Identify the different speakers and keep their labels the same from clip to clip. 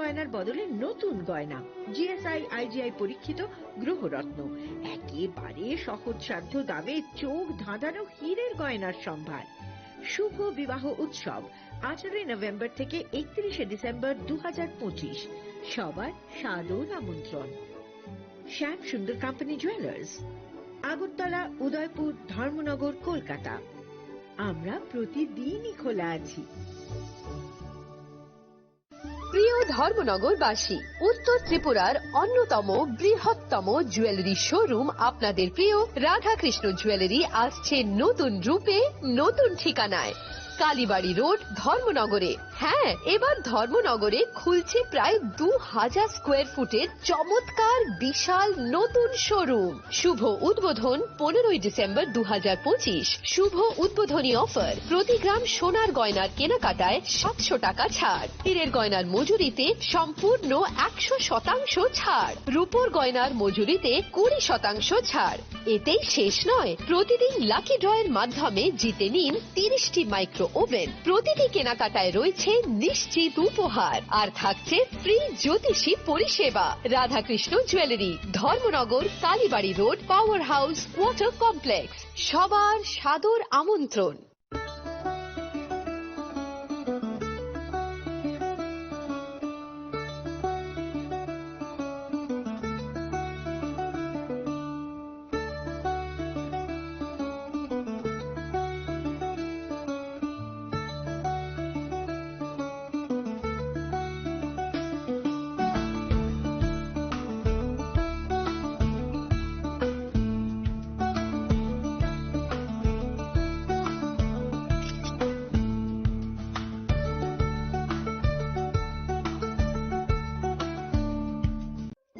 Speaker 1: গয়নার বদলে নতুন গয়না, জিএসআই আইজিআই পরীক্ষিত গ্রহরত্ন, একেবারে সহজসাধ্য দামে চোখ ধাঁধানো হীরের গয়নার সম্ভার। শুভ বিবাহ উৎসব 18 নভেম্বর থেকে 31 ডিসেম্বর 2025। সবার সাদর আমন্ত্রণ। শ্যাম সুন্দর কোম্পানি জুয়েলার্স, আগরতলা, উদয়পুর, ধর্মনগর, কলকাতা। আমরা প্রতিদিনই খোলা আছি।
Speaker 2: প্রিয় ধর্মনগরবাসী, উত্তর ত্রিপুরার অন্যতম বৃহত্তম জুয়েলারি শোরুম আপনাদের প্রিয় রাধাকৃষ্ণ জুয়েলারি আসছে নতুন রূপে, নতুন ঠিকানায়, কালীবাড়ি রোড, ধর্মনগরে। হ্যাঁ, এবার ধর্মনগরে খুলছে প্রায় 2000 স্কোয়ার ফুটের চমৎকার বিশাল নতুন শোরুম। শুভ উদ্বোধন 15 ডিসেম্বর 2025। শুভ উদ্বোধনী অফার, প্রতি গ্রাম সোনার গয়নার কেনাকাটায় 700 টাকা ছাড়, হীরের গয়নার মজুরিতে সম্পূর্ণ 100% ছাড়, রূপোর গয়নার মজুরিতে 20% ছাড়। এতেই শেষ নয়, প্রতিদিন লাকি ড্রয়ের মাধ্যমে জিতে নিন 30টি মাইক্রো ওভেন। প্রতিটি কেনাকাটায় রয়েছে নিশ্চিত উপহার, আর থাকছে ফ্রি জ্যোতিষী পরিষেবা। Radhakrishna jewellery, Dharmanagar, Kalibari road, power house, water complex. সবার সাদর আমন্ত্রণ।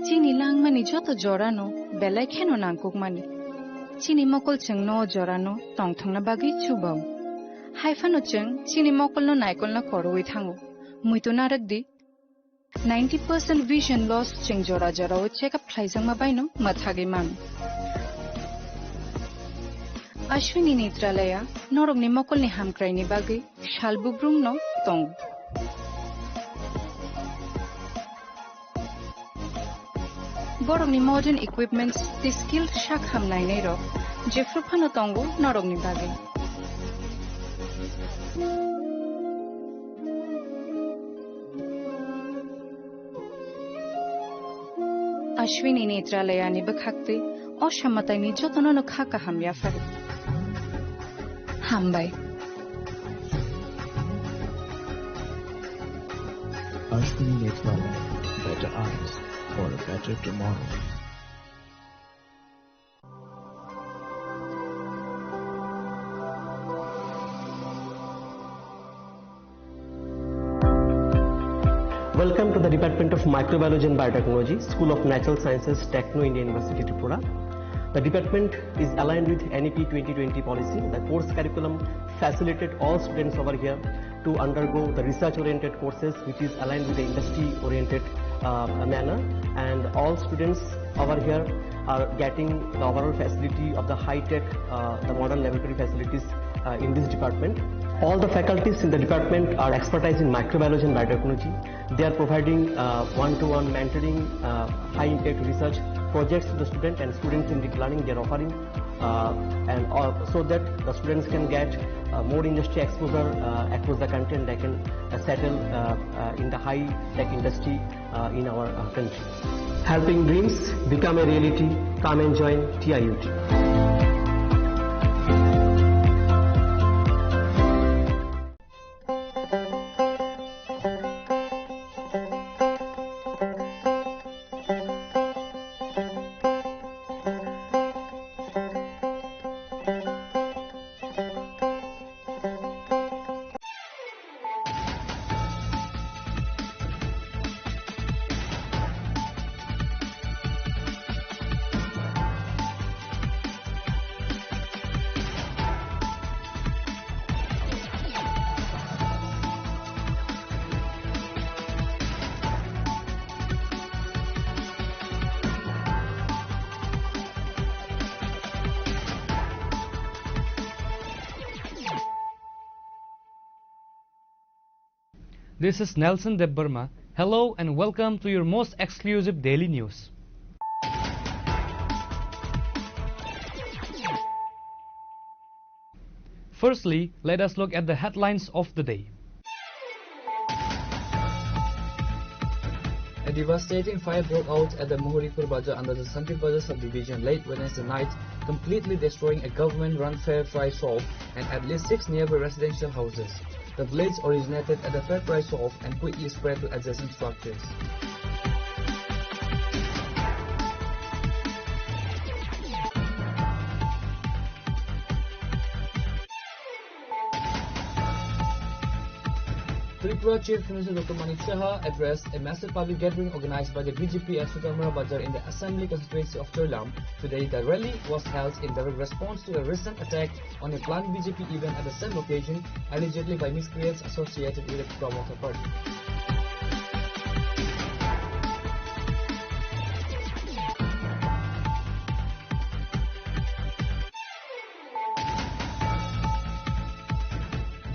Speaker 3: চিনি লাংমানি যত জরানো বেলায় খেন নাংকুকমানি চিনি মকল চং ন জরানো টংথংনা বাগি চুবাও হাইফানো চং চিনি মকল ন নাইকল না করওই থাঙ্গো মুইতো নারক দি 90% vision loss ching jora jora o check up thaisang ma baino mathagi man Ashwini Netralaya norok ni mokol ni hamkrai ni bagi shalbubrum no tong borok ni modern equipments the skilled shak hamnai nei ro jefru phano tongo norok ni bagi Ashwini Netralaya ni bakhakte অসামাতাই নি যতন ন খাকা হামিয়া ফারে হামবাই
Speaker 4: Ashwini Netralaya, better eyes for a better tomorrow.
Speaker 5: Welcome to the Department of Microbiology and Biotechnology, School of Natural Sciences, Techno India University, Tripura. The department is aligned with NEP 2020 policy. The course curriculum facilitated all students over here to undergo the research-oriented courses, which is aligned with the industry-oriented manner. And all students over here are getting the overall facility of the high-tech, the modern laboratory facilities in this department. All the faculties in the department are expertise in microbiology and biotechnology. They are providing one-to-one mentoring, high-impact research projects to the student, and students in deep learning they are offering, and so that the students can get more industry exposure across the country, and they can settle in the high-tech industry in our country. Helping dreams become a reality. Come and join TIUT.
Speaker 6: This is Nelson Debbarma Hello and welcome to your most exclusive daily news. Firstly, let us look at the headlines of the day. A devastating fire broke out at the Mohoripur Bazaar under the Santit Bazaar subdivision late Wednesday night, completely destroying a government-run fair price shop and at least 6 nearby residential houses. The blaze originated at the fair price shop and quickly spread to adjacent structures. Tripura Chief Minister Dr. Manik Saha addressed a massive public gathering organized by the BJP at Sutamura Bazaar in the Assembly constituency of Cholam. Today, the rally was held in direct response to a recent attack on a planned BJP event at the same location, allegedly by miscreants associated with the promoter party.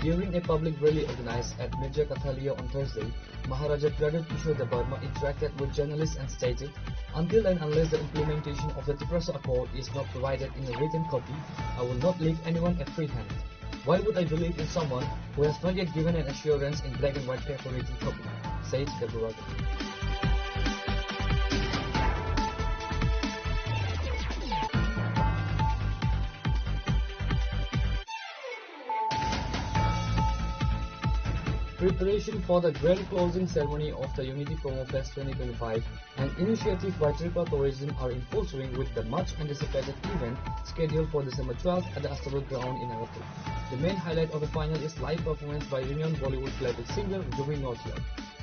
Speaker 6: During a public rally organized at Mirja Kathalia on Thursday, Maharaja Pradip Kishore Debarma interacted with journalists and stated, "Until and unless the implementation of the Tiprasa Accord is not provided in a written copy, I will not leave anyone a free hand. Why would I believe in someone who has not yet given an assurance in black and white paper written copy?" said Debarma. Preparation for the grand closing ceremony of the Unity Promo Fest 2025 and initiative by Tripura Tourism are in full swing with the much anticipated event scheduled for December 12th at the Astral Ground in Agatha. The main highlight of the final is live performance by renowned Bollywood playback singer Jubi Nautiyal.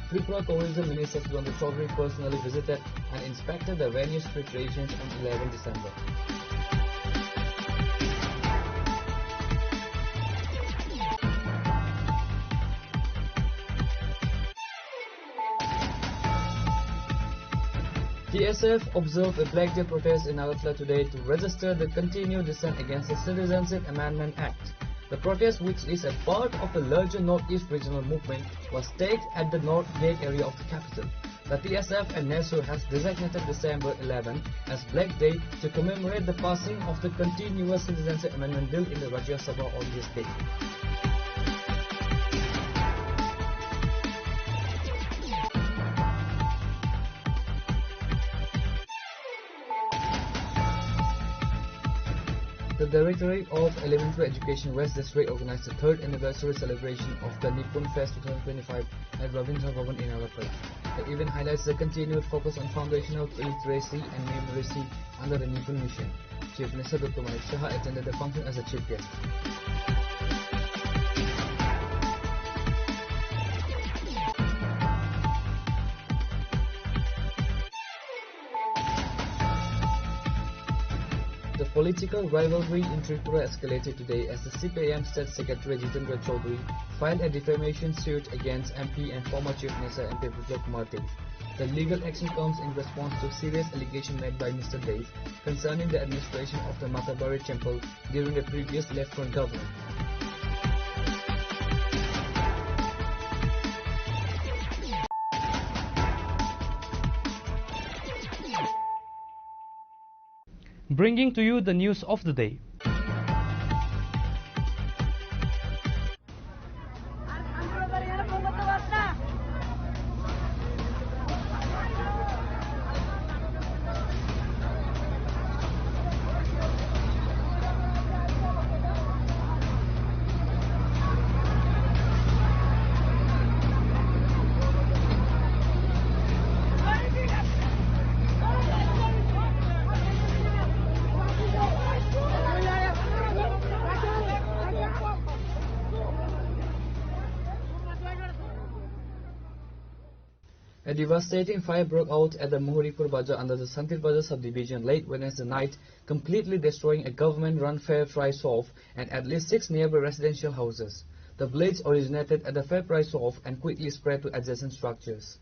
Speaker 6: Tripura Tourism Minister Sudhindra Chaudhary personally visited and inspected the venue's preparations on 11 December. TSF observed a Black Day protest in Agartala today to register the continued dissent against the Citizenship Amendment Act. The protest, which is a part of a larger Northeast regional movement, was staged at the North Gate area of the capital. The TSF and NESU has designated December 11 as Black Day to commemorate the passing of the continuous Citizenship Amendment Bill in the Rajya Sabha on this day. The Directorate of Elementary Education West District organized the 3rd anniversary celebration of the Nipun Fest 2025 at Ravindra Bhavan in Agartala. The event highlights the continued focus on foundational literacy and numeracy under the Nipun mission. Chief Minister Dr. Manik Saha attended the function as a chief guest. The political rivalry in Tripura escalated today as the CPIM State Secretary Jitendra Chaudhary filed a defamation suit against MP and former Chief Minister MP Biplab Kumar Dev. The legal action comes in response to serious allegations made by Mr. Dev concerning the administration of the Matabari temple during the previous left-front government. Bringing to you the news of the day. A devastating fire broke out at the Mohoripur Bazaar under the Santit Bazaar subdivision late Wednesday night, completely destroying a government-run fair price shop and at least 6 nearby residential houses. The blaze originated at the fair price shop and quickly spread to adjacent structures.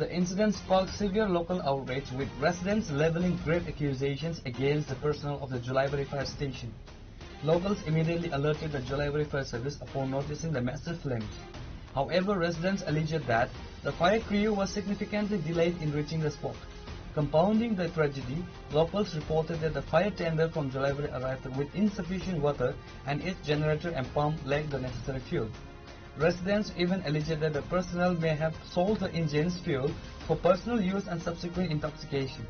Speaker 6: The incident sparked severe local outrage, with residents leveling grave accusations against the personnel of the Julaibari fire station. Locals immediately alerted the Julaibari fire service upon noticing the massive flames. However, residents alleged that the fire crew was significantly delayed in reaching the spot. Compounding the tragedy, locals reported that the fire tender from Julaibari arrived with insufficient water and its generator and pump lacked the necessary fuel. Residents even alleged that the personnel may have sold the engine's fuel for personal use and subsequent intoxication.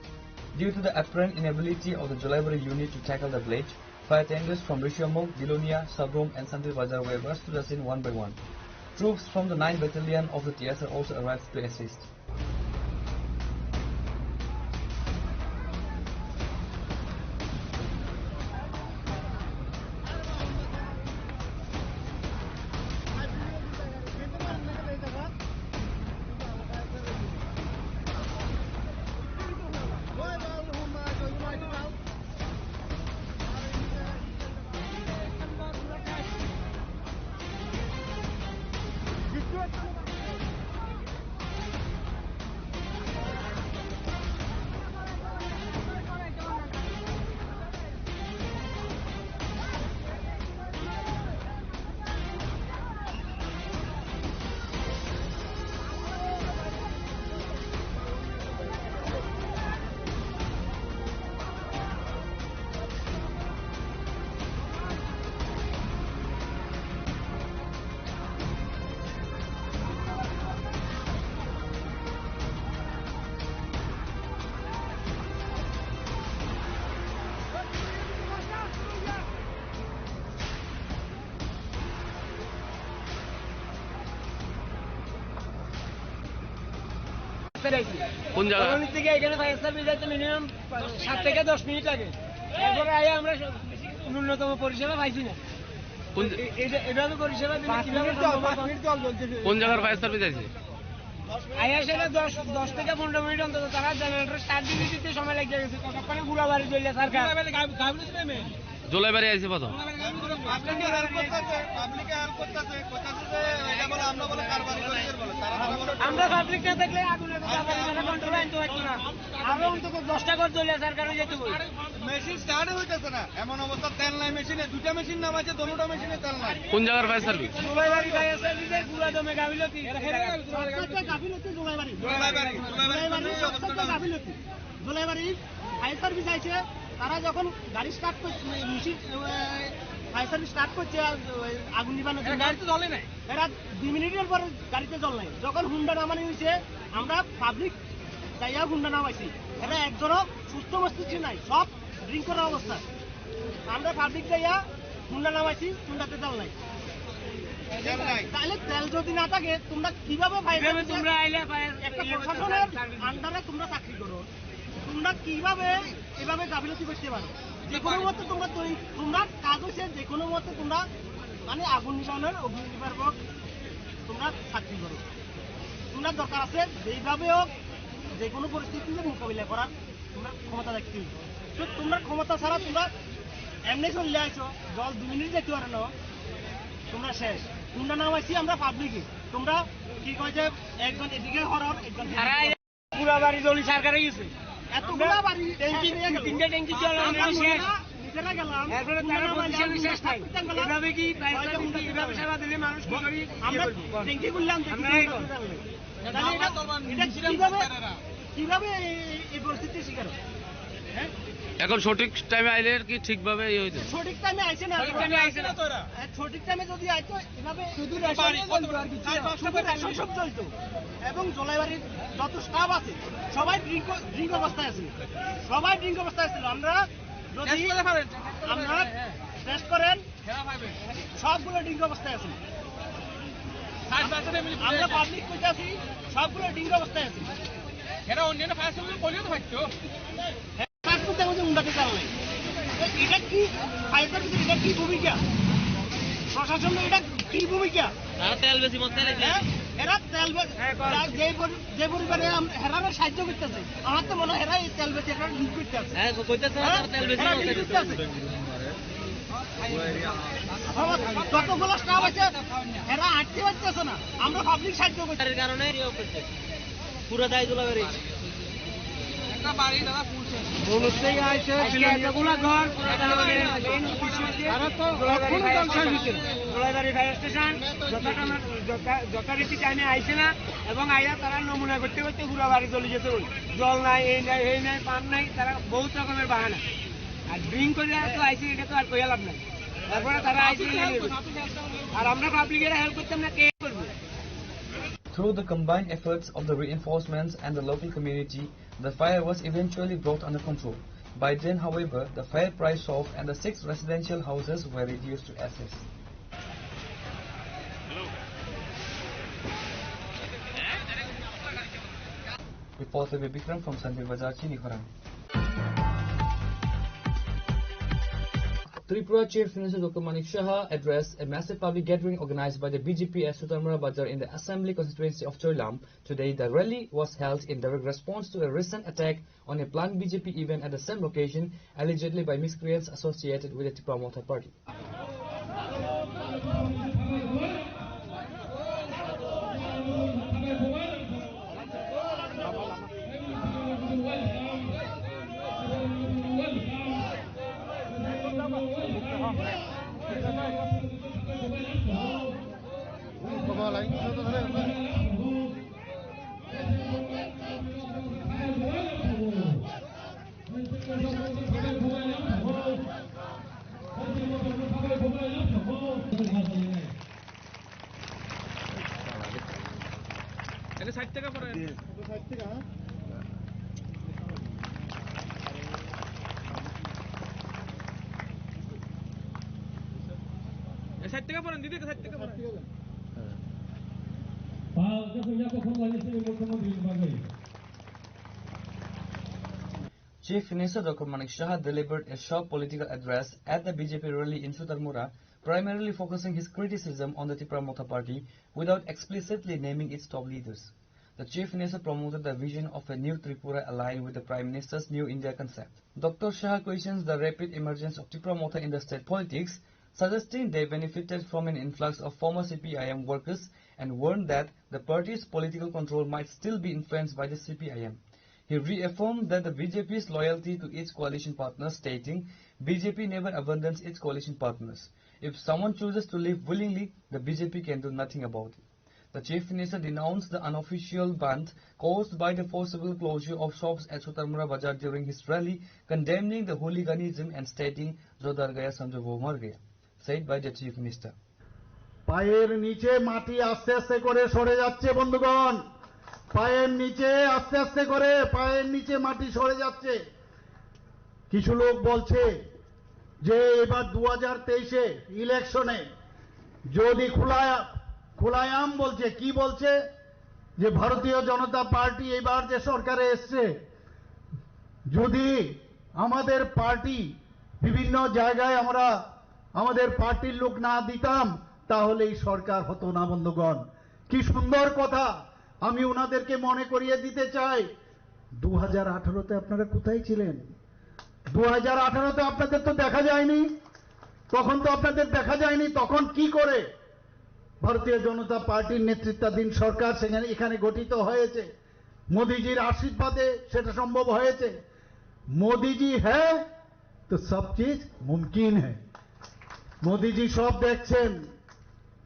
Speaker 6: Due to the apparent inability of the Julaibari unit to tackle the blaze, fire tenders from Rishiamog, Bilonia, Sabrom and Santil Bajar were rushed to the scene one by one. Troops from the 9th Battalion of the TSR also arrived to assist.
Speaker 7: কোন জায়গা থেকে এখানে fire service যাইতে minimum 7 থেকে 10 minute লাগে। এরপরে আয়া আমরা ন্যূনতম পরিষেবা পাইছি না। এটা তো পরিষেবা দিলে কিভাবে 5 মিনিট জল জ্বলতেছে।
Speaker 8: কোন জায়গার ফায়ার সার্ভিস আছে?
Speaker 7: আয়া সেটা 10 থেকে 15 মিনিট অন্তত তারা জেনারেটর স্টার্ট দিতে সময় লাগে গেছে। কতক্ষণে গুড়া বাড়ি জ্বললে সরকার গাবিতে নেমে
Speaker 8: জলাইবাড়ি আইছে প্রথম।
Speaker 7: আমরা পাবলিক না থাকলে আগুনের কন্ট্রোল আনতে পারছি না। আরো অন্তত 10টা ঘর জ্বলে সরকার যেতে বলে।
Speaker 9: মেশিন স্টার্ট হইতেছে না, এমন অবস্থা তেল নাই মেশিনে, দুটা মেশিন নামাইছে, দুটোটা মেশিনে তেল নাই।
Speaker 8: কোন জায়গার ফায়ার সার্ভিস?
Speaker 7: জলাইবাড়ি ফায়ার সার্ভিসে গুড়া দমে গাবিলতি। জলাইবাড়ি ফায়ার সার্ভিস আইছে, তারা যখন গাড়ি স্টার্ট করছে, মেশিন ফায়ার সার্ভিস স্টার্ট করছে আগুন নিবানোর জন্য, গাড়ি তো জ্বলে নাই। এরা 2 মিনিটের পরে গাড়িতে জল নাই। যখন হুন্ডা নামানো হয়েছে, আমরা পাবলিক যাইয়া হুন্ডা নামাইছি। এরা একজনও সুস্থ মস্তিষ্ক নাই, সব ড্রিঙ্ক করার অবস্থা। আমরা পাবলিক যাইয়া হুন্ডা নামাইছি, হুন্ডাতে জল নাই। তাহলে তেল যদি না থাকে তোমরা কিভাবে তোমরা একটা প্রশাসনের আন্ডারে তোমরা চাকরি করো, তোমরা কিভাবে এভাবে গাফিলতি করতে পারো? যে কোনো মতে তোমরা কাজ হচ্ছে, যে কোনো মতে তোমরা মানে আগুন নিবানোর অগ্নি নির্বাপক তোমরা চাকরি করো। তোমরা দরকার আছে যেইভাবে হোক যে কোনো পরিস্থিতিতে মোকাবিলা করার তোমরা ক্ষমতা দেখতে হবে। তো তোমরা ক্ষমতা ছাড়া তোমরা এমনি চলে আসছো, জল 2 মিনিট যেতে পারে না, তোমরা শেষ। তোমরা নামাইছি আমরা পাবলিকে, তোমরা কি কয় যে একজন এদিকে হরর, একজন পুরা বাড়ি জলি সরকারে গেছে। এতগুলা বাড়ি ট্যাঙ্কি, 3টা ট্যাঙ্কি চলে শেষ। নিজেরা গেলাম, এরপরে তারা পজিশন শেষ নাই। এভাবে কি এভাবে সেবা দিলে মানুষ কি করি? আমরা ট্যাঙ্কি করলাম, কিভাবে এই পরিস্থিতির শিকার হয়?
Speaker 8: এখন সঠিক টাইমে আইলে কি ঠিকভাবে ইয়ে হইতো?
Speaker 7: সঠিক টাইমে আইছে না, সঠিক টাইমে যদি আইতো এভাবে শুধু সব চলতো। এবং জলাইবাড়ির যত স্টাফ আছে সবাই ড্রিঙ্ক অবস্থায় আছে, সবাই ড্রিঙ্ক অবস্থায় ছিল। আমরা যদি আমরা টেস্ট করেন সবগুলো ড্রিঙ্ক অবস্থায় আছে। আমরা পাবলিক কইতে আছি সবগুলো ড্রিঙ্ক অবস্থায় আছে। এরা অন্যান্য ফায়ার সার্ভিস বলেও তো পারতো। এটা কি ফায়ার সার্ভিসের এটা কি ভূমিকা? প্রশাসনের এটা কি ভূমিকা? তেল বেশি এরা তেল যে পরিবারে হেরারে সাহায্য করতেছে, আমার তো মনে হয় এরা এই তেল বেশি লিক করতেছে। যতগুলো স্টাফ আছে এরা আটকে পারতেছে না, আমরা পাবলিক সাহায্য করছি কারণে পুরো দায় দুলাবাড়ি একটা বাড়ি দাদা পুরছে বলুস থেকে আইছে এতগুলা ঘর পুরো তারা তো কোনো জলসা দিচ্ছে দুলাবাড়ি ফায়ার স্টেশন যথারীতি টাইমে আইছে না এবং আইয়া তারা নমুনা করতে করতে পুরো বাড়ি জ্বলে যেতে বলি জল নাই এই নাই পান নাই তারা বহুত রকমের বাহানা আর ড্রিঙ্ক করে তো আইছে এটা তো আর কইয়া লাভ নাই তারপরে তারা আইছে আর আমরা পাবলিকেরা হেল্প করতাম না কে করবে।
Speaker 6: Through the combined efforts of the reinforcements and the local community, the fire was eventually brought under control. By then, however, the fire priced off and the 6 residential houses were reduced to ashes. Reporter Bikram from Sanjay Bazar, Chinikhwaran. Tripura Chief Minister Dr. Manik Shah addressed a massive public gathering organized by the BJP at Sutamura Bazar in the Assembly constituency of Choilam. Today, the rally was held in direct response to a recent attack on a planned BJP event at the same location, allegedly by miscreants associated with the Tripura Motha Party. Chief Minister Dr. Manik Shah delivered a short political address at the BJP rally in Sutarmura, primarily focusing his criticism on the Tripura Motha Party without explicitly naming its top leaders. The Chief Minister promoted the vision of a new Tripura aligned with the Prime Minister's New India concept. Dr. Shah questions the rapid emergence of Tripura Motha in the state politics, suggesting they benefited from an influx of former CPIM workers and warned that the party's political control might still be influenced by the CPIM. He reaffirmed that the BJP's loyalty to its coalition partners, stating, BJP never abandons its coalition partners. If someone chooses to leave willingly, the BJP can do nothing about it. The Chief Minister denounced the unofficial ban caused by the forcible closure of shops at Sutarmura Bazar during his rally, condemning the hooliganism and stating, Jo dar gaya samjho wo mar gaya, said by the Chief Minister.
Speaker 10: পায়ের নিচে মাটি আস্তে আস্তে করে সরে যাচ্ছে বন্ধুগণ, পায়ের নিচে আস্তে আস্তে করে পায়ের নিচে মাটি সরে যাচ্ছে। কিছু লোক বলছে যে এবার 2023-এ ইলেকশনে যদি খোলায়াম বলছে, কি বলছে যে ভারতীয় জনতা পার্টি এবার যে সরকারে এসছে, যদি আমাদের পার্টি বিভিন্ন জায়গায় আমরা আমাদের পার্টির লোক না দিতাম তাহলে এই সরকার হতো না। বন্ধুগণ, কি সুন্দর কথা। আমি ওনাদেরকে মনে করিয়ে দিতে চাই, 2018-তে আপনারা কোথায় ছিলেন? 2018-তে আপনাদের তো দেখা যায়নি, তখন তো আপনাদের দেখা যায়নি। তখন কি করে ভারতীয় জনতা পার্টির নেতৃত্বাধীন সরকার সেখানে এখানে গঠিত হয়েছে? মোদিজির আশীর্বাদে সেটা সম্ভব হয়েছে। মোদিজি হ্যাঁ তো সব চিজ মুমকিন হ্যাঁ। মোদিজি সব দেখছেন,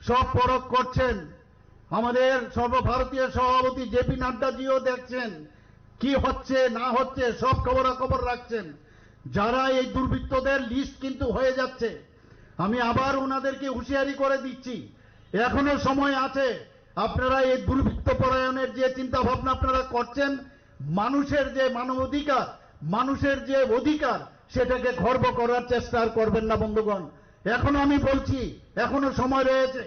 Speaker 10: সব পরখ করছেন। আমাদের সর্বভারতীয় সভাপতি জেপি নাড্ডাজিও দেখছেন কি হচ্ছে না হচ্ছে, সব খবরাখবর রাখছেন। যারা এই দুর্বৃত্তদের লিস্ট কিন্তু হয়ে যাচ্ছে। আমি আবার ওনাদেরকে হুঁশিয়ারি করে দিচ্ছি, এখনো সময় আছে। আপনারা এই দুর্বৃত্ত পরায়ণের যে চিন্তা ভাবনা আপনারা করছেন, মানুষের যে মানবাধিকার, মানুষের যে অধিকার, সেটাকে খর্ব করার চেষ্টা আর করবেন না বন্ধুগণ। এখনো আমি বলছি, এখনো সময় রয়েছে।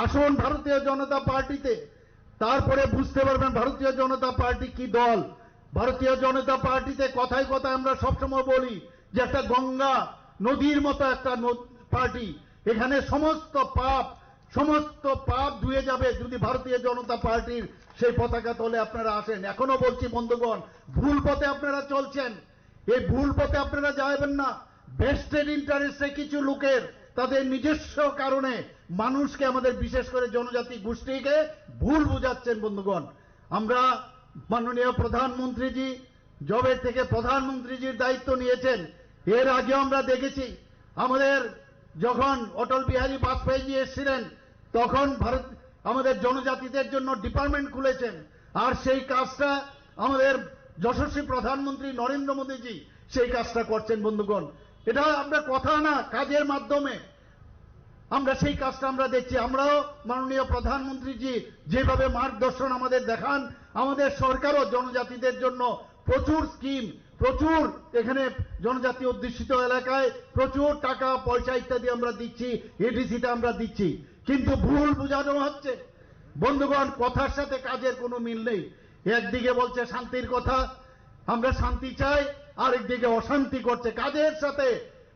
Speaker 10: আসুন ভারতীয় জনতা পার্টিতে, তারপরে বুঝতে পারবেন ভারতীয় জনতা পার্টি কি দল। ভারতীয় জনতা পার্টিতে কথায় কথায় আমরা সবসময় বলি যে একটা গঙ্গা নদীর মতো একটা পার্টি। এখানে সমস্ত পাপ ধুয়ে যাবে যদি ভারতীয় জনতা পার্টির সেই পতাকা তলে আপনারা আসেন। এখনো বলছি বন্ধুগণ, ভুল পথে আপনারা চলছেন। এই ভুল পথে আপনারা যাবেন না। ভেস্টেড ইন্টারেস্টে কিছু লোকের তাদের নিজস্ব কারণে মানুষকে, আমাদের বিশেষ করে জনজাতি গোষ্ঠীকে ভুল বুঝাচ্ছেন বন্ধুগণ। আমরা মাননীয় প্রধানমন্ত্রীজি জবের থেকে প্রধানমন্ত্রীজির দায়িত্ব নিয়েছেন, এর আগে আমরা দেখেছি আমাদের যখন অটল বিহারী বাজপেয়ীজি এসেছিলেন তখন আমাদের জনজাতিদের জন্য ডিপার্টমেন্ট খুলেছেন, আর সেই কাজটা আমাদের যশস্বী প্রধানমন্ত্রী নরেন্দ্র মোদীজি সেই কাজটা করছেন। বন্ধুগণ, এটা আমরা কথা না, কাজের মাধ্যমে আমরা সেই কাজটা আমরা দেখছি। আমরাও মাননীয় প্রধানমন্ত্রীজি যেভাবে মার্গদর্শন আমাদের দেখান, আমাদের সরকারও জনজাতিদের জন্য প্রচুর স্কিম, প্রচুর এখানে জনজাতি অধ্যুষিত এলাকায় প্রচুর টাকা পয়সা ইত্যাদি আমরা দিচ্ছি, এডিসিতে আমরা দিচ্ছি, কিন্তু ভুল বোঝানো হচ্ছে। বন্ধুগণ, কথার সাথে কাজের কোনো মিল নেই। একদিকে বলছে শান্তির কথা, আমরা শান্তি চাই, আরেকদিকে অশান্তি করছে।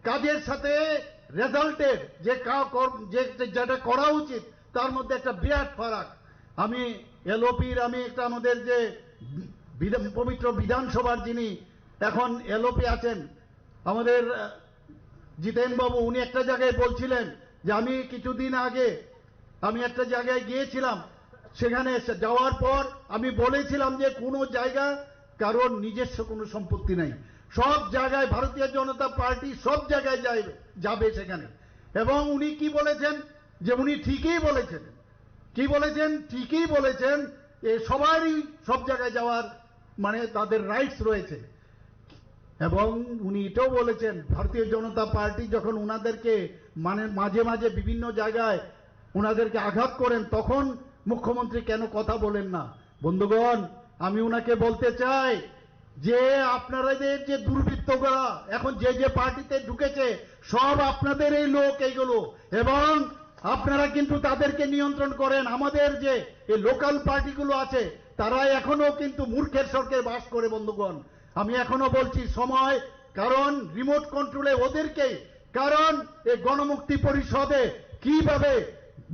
Speaker 10: কাজের সাথে রেজাল্টের যেটা করা উচিত তার মধ্যে একটা বিরাট ফারাক। আমি এলওপির একটা আমাদের যে পবিত্র বিধানসভার যিনি এখন এলওপি আছেন আমাদের জিতেন বাবু, উনি একটা জায়গায় বলছিলেন যে আমি কিছুদিন আগে আমি একটা জায়গায় গিয়েছিলাম, সেখানে যাওয়ার পর আমি বলেছিলাম যে কোনো জায়গা কারোর নিজস্ব কোনো সম্পত্তি নাই, সব জায়গায় ভারতীয় জনতা পার্টি সব জায়গায় যাবে সেখানে। এবং উনি কি বলেছেন যে উনি ঠিকই বলেছেন, ঠিকই বলেছেন সবারই সব জায়গায় যাওয়ার মানে তাদের রাইটস রয়েছে। এবং উনি এটাও বলেছেন ভারতীয় জনতা পার্টি যখন উনাদেরকে মানে মাঝে মাঝে বিভিন্ন জায়গায় উনাদেরকে আঘাত করেন তখন মুখ্যমন্ত্রী কেন কথা বলেন না। বন্ধুগণ, আমি উনাকে বলতে চাই যে আপনাদের যে দুর্বৃত্তরা এখন যে পার্টিতে ঢুকেছে সব আপনাদের এই লোক এইগুলো, এবং আপনারা কিন্তু তাদেরকে নিয়ন্ত্রণ করেন। আমাদের যে এই লোকাল পার্টিগুলো আছে তারা এখনো কিন্তু মূর্খের স্বর্গে বাস করে। বন্ধুগণ, আমি এখনো বলছি সময়, কারণ রিমোট কন্ট্রোলে ওদেরকে, কারণ এই গণমুক্তি পরিষদে কিভাবে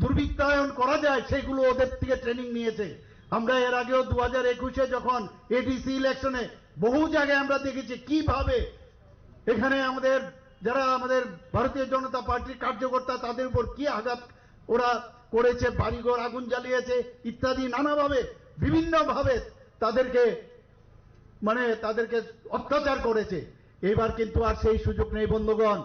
Speaker 10: দুর্বৃত্তায়ন করা যায় সেগুলো ওদের থেকে ট্রেনিং নিয়েছে। আমরা এর আগেও 2021-এ যখন এডিসি ইলেকশনে বহু জায়গায় আমরা দেখেছি কিভাবে এখানে যারা আমাদের ভারতীয় জনতা পার্টির কার্যকর্তা তাদের উপর কি আঘাত ওরা করেছে, বাড়িঘর আগুন জ্বালিয়েছে ইত্যাদি নানাভাবে বিভিন্নভাবে তাদেরকে অত্যাচার করেছে। এবার কিন্তু আর সেই সুযোগ নেই। বন্ধুগণ,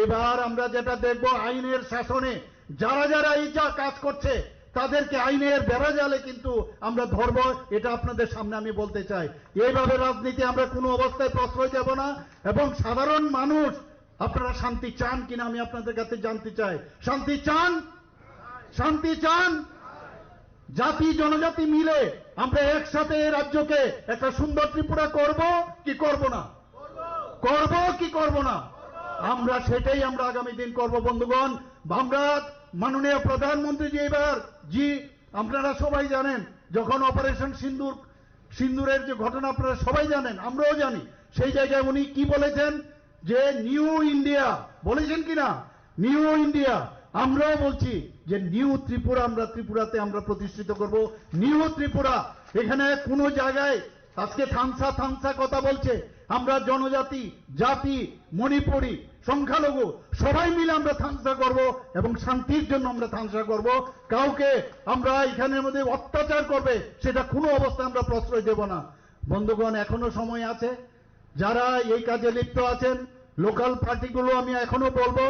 Speaker 10: এবার আমরা যেটা দেখব আইনের শাসনে যারা এই যা কাজ করছে তাদেরকে আইনের বেড়াজালে কিন্তু আমরা ধরবো, এটা আপনাদের সামনে আমি বলতে চাই। এইভাবে রাজনীতি আমরা কোনো অবস্থায় প্রশ্রয় দেব না। এবং সাধারণ মানুষ আপনারা শান্তি চান কিনা আমি আপনাদের কাছে জানতে চাই। শান্তি চান? জাতি জনজাতি মিলে আমরা একসাথে এই রাজ্যকে একটা সুন্দর ত্রিপুরা করব কি করব না? আমরা সেটাই আমরা আগামী দিন করব। বন্ধুগণ, আমরা মাননীয় প্রধানমন্ত্রী আপনারা সবাই জানেন যখন অপারেশন সিন্দুরের যে ঘটনা আপনারা সবাই জানেন, আমরাও জানি, সেই জায়গায় উনি কি বলেছেন যে নিউ ইন্ডিয়া বলেছেন কিনা, নিউ ইন্ডিয়া। আমরাও বলছি যে নিউ ত্রিপুরা আমরা ত্রিপুরাতে আমরা প্রতিষ্ঠিত করব। নিউ ত্রিপুরা, এখানে কোনো জায়গায় আজকে থামসা কথা বলছে, আমরা জনজাতি, জাতি, মণিপুরি, সংখ্যালঘু সবাই মিলে আমরা থামসা করব এবং শান্তির জন্য আমরা থামসা করব। কাউকে আমরা এখানের মধ্যে অত্যাচার করবে সেটা কোনো অবস্থায় আমরা প্রশ্রয় দেব না। বন্ধুগণ, এখনো সময় আছে, যারা এই কাজে লিপ্ত আছেন লোকাল পার্টিগুলো আমি এখনো বলবো,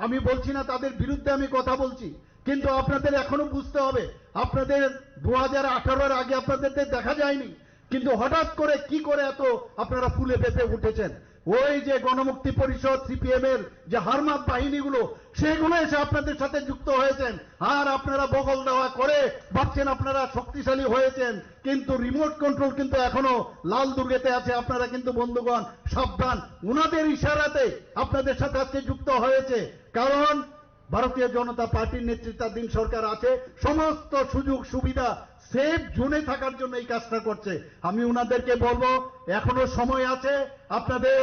Speaker 10: আমি বলছি না তাদের বিরুদ্ধে আমি কথা বলছি, কিন্তু আপনাদের এখনো বুঝতে হবে আপনাদের 2018-এর আগে আপনাদের দেখা যায়নি, কিন্তু হঠাৎ করে কি করে এত আপনারা ফুলে পেঁপে উঠেছেন। ওই যে গণমুক্তি পরিষদ সিপিএম এর যে হারমাত বাহিনীগুলো সেগুলো এসে আপনাদের সাথে যুক্ত হয়েছেন, আর আপনারা বগল দেওয়া করে ভাবছেন আপনারা শক্তিশালী হয়েছেন, কিন্তু রিমোট কন্ট্রোল কিন্তু এখনো লাল দুর্গেতে আছে। আপনারা কিন্তু বন্ধুগণ সাবধান, উনাদের ইশারাতে আপনাদের সাথে আজকে যুক্ত হয়েছে, কারণ ভারতীয় জনতা পার্টির নেতৃত্বাধীন সরকার আছে, সমস্ত সুযোগ সুবিধা সেফ জোনে থাকার জন্য এই কাজটা করছে। আমি উনাদেরকে বলবো এখনো সময় আছে, আপনাদের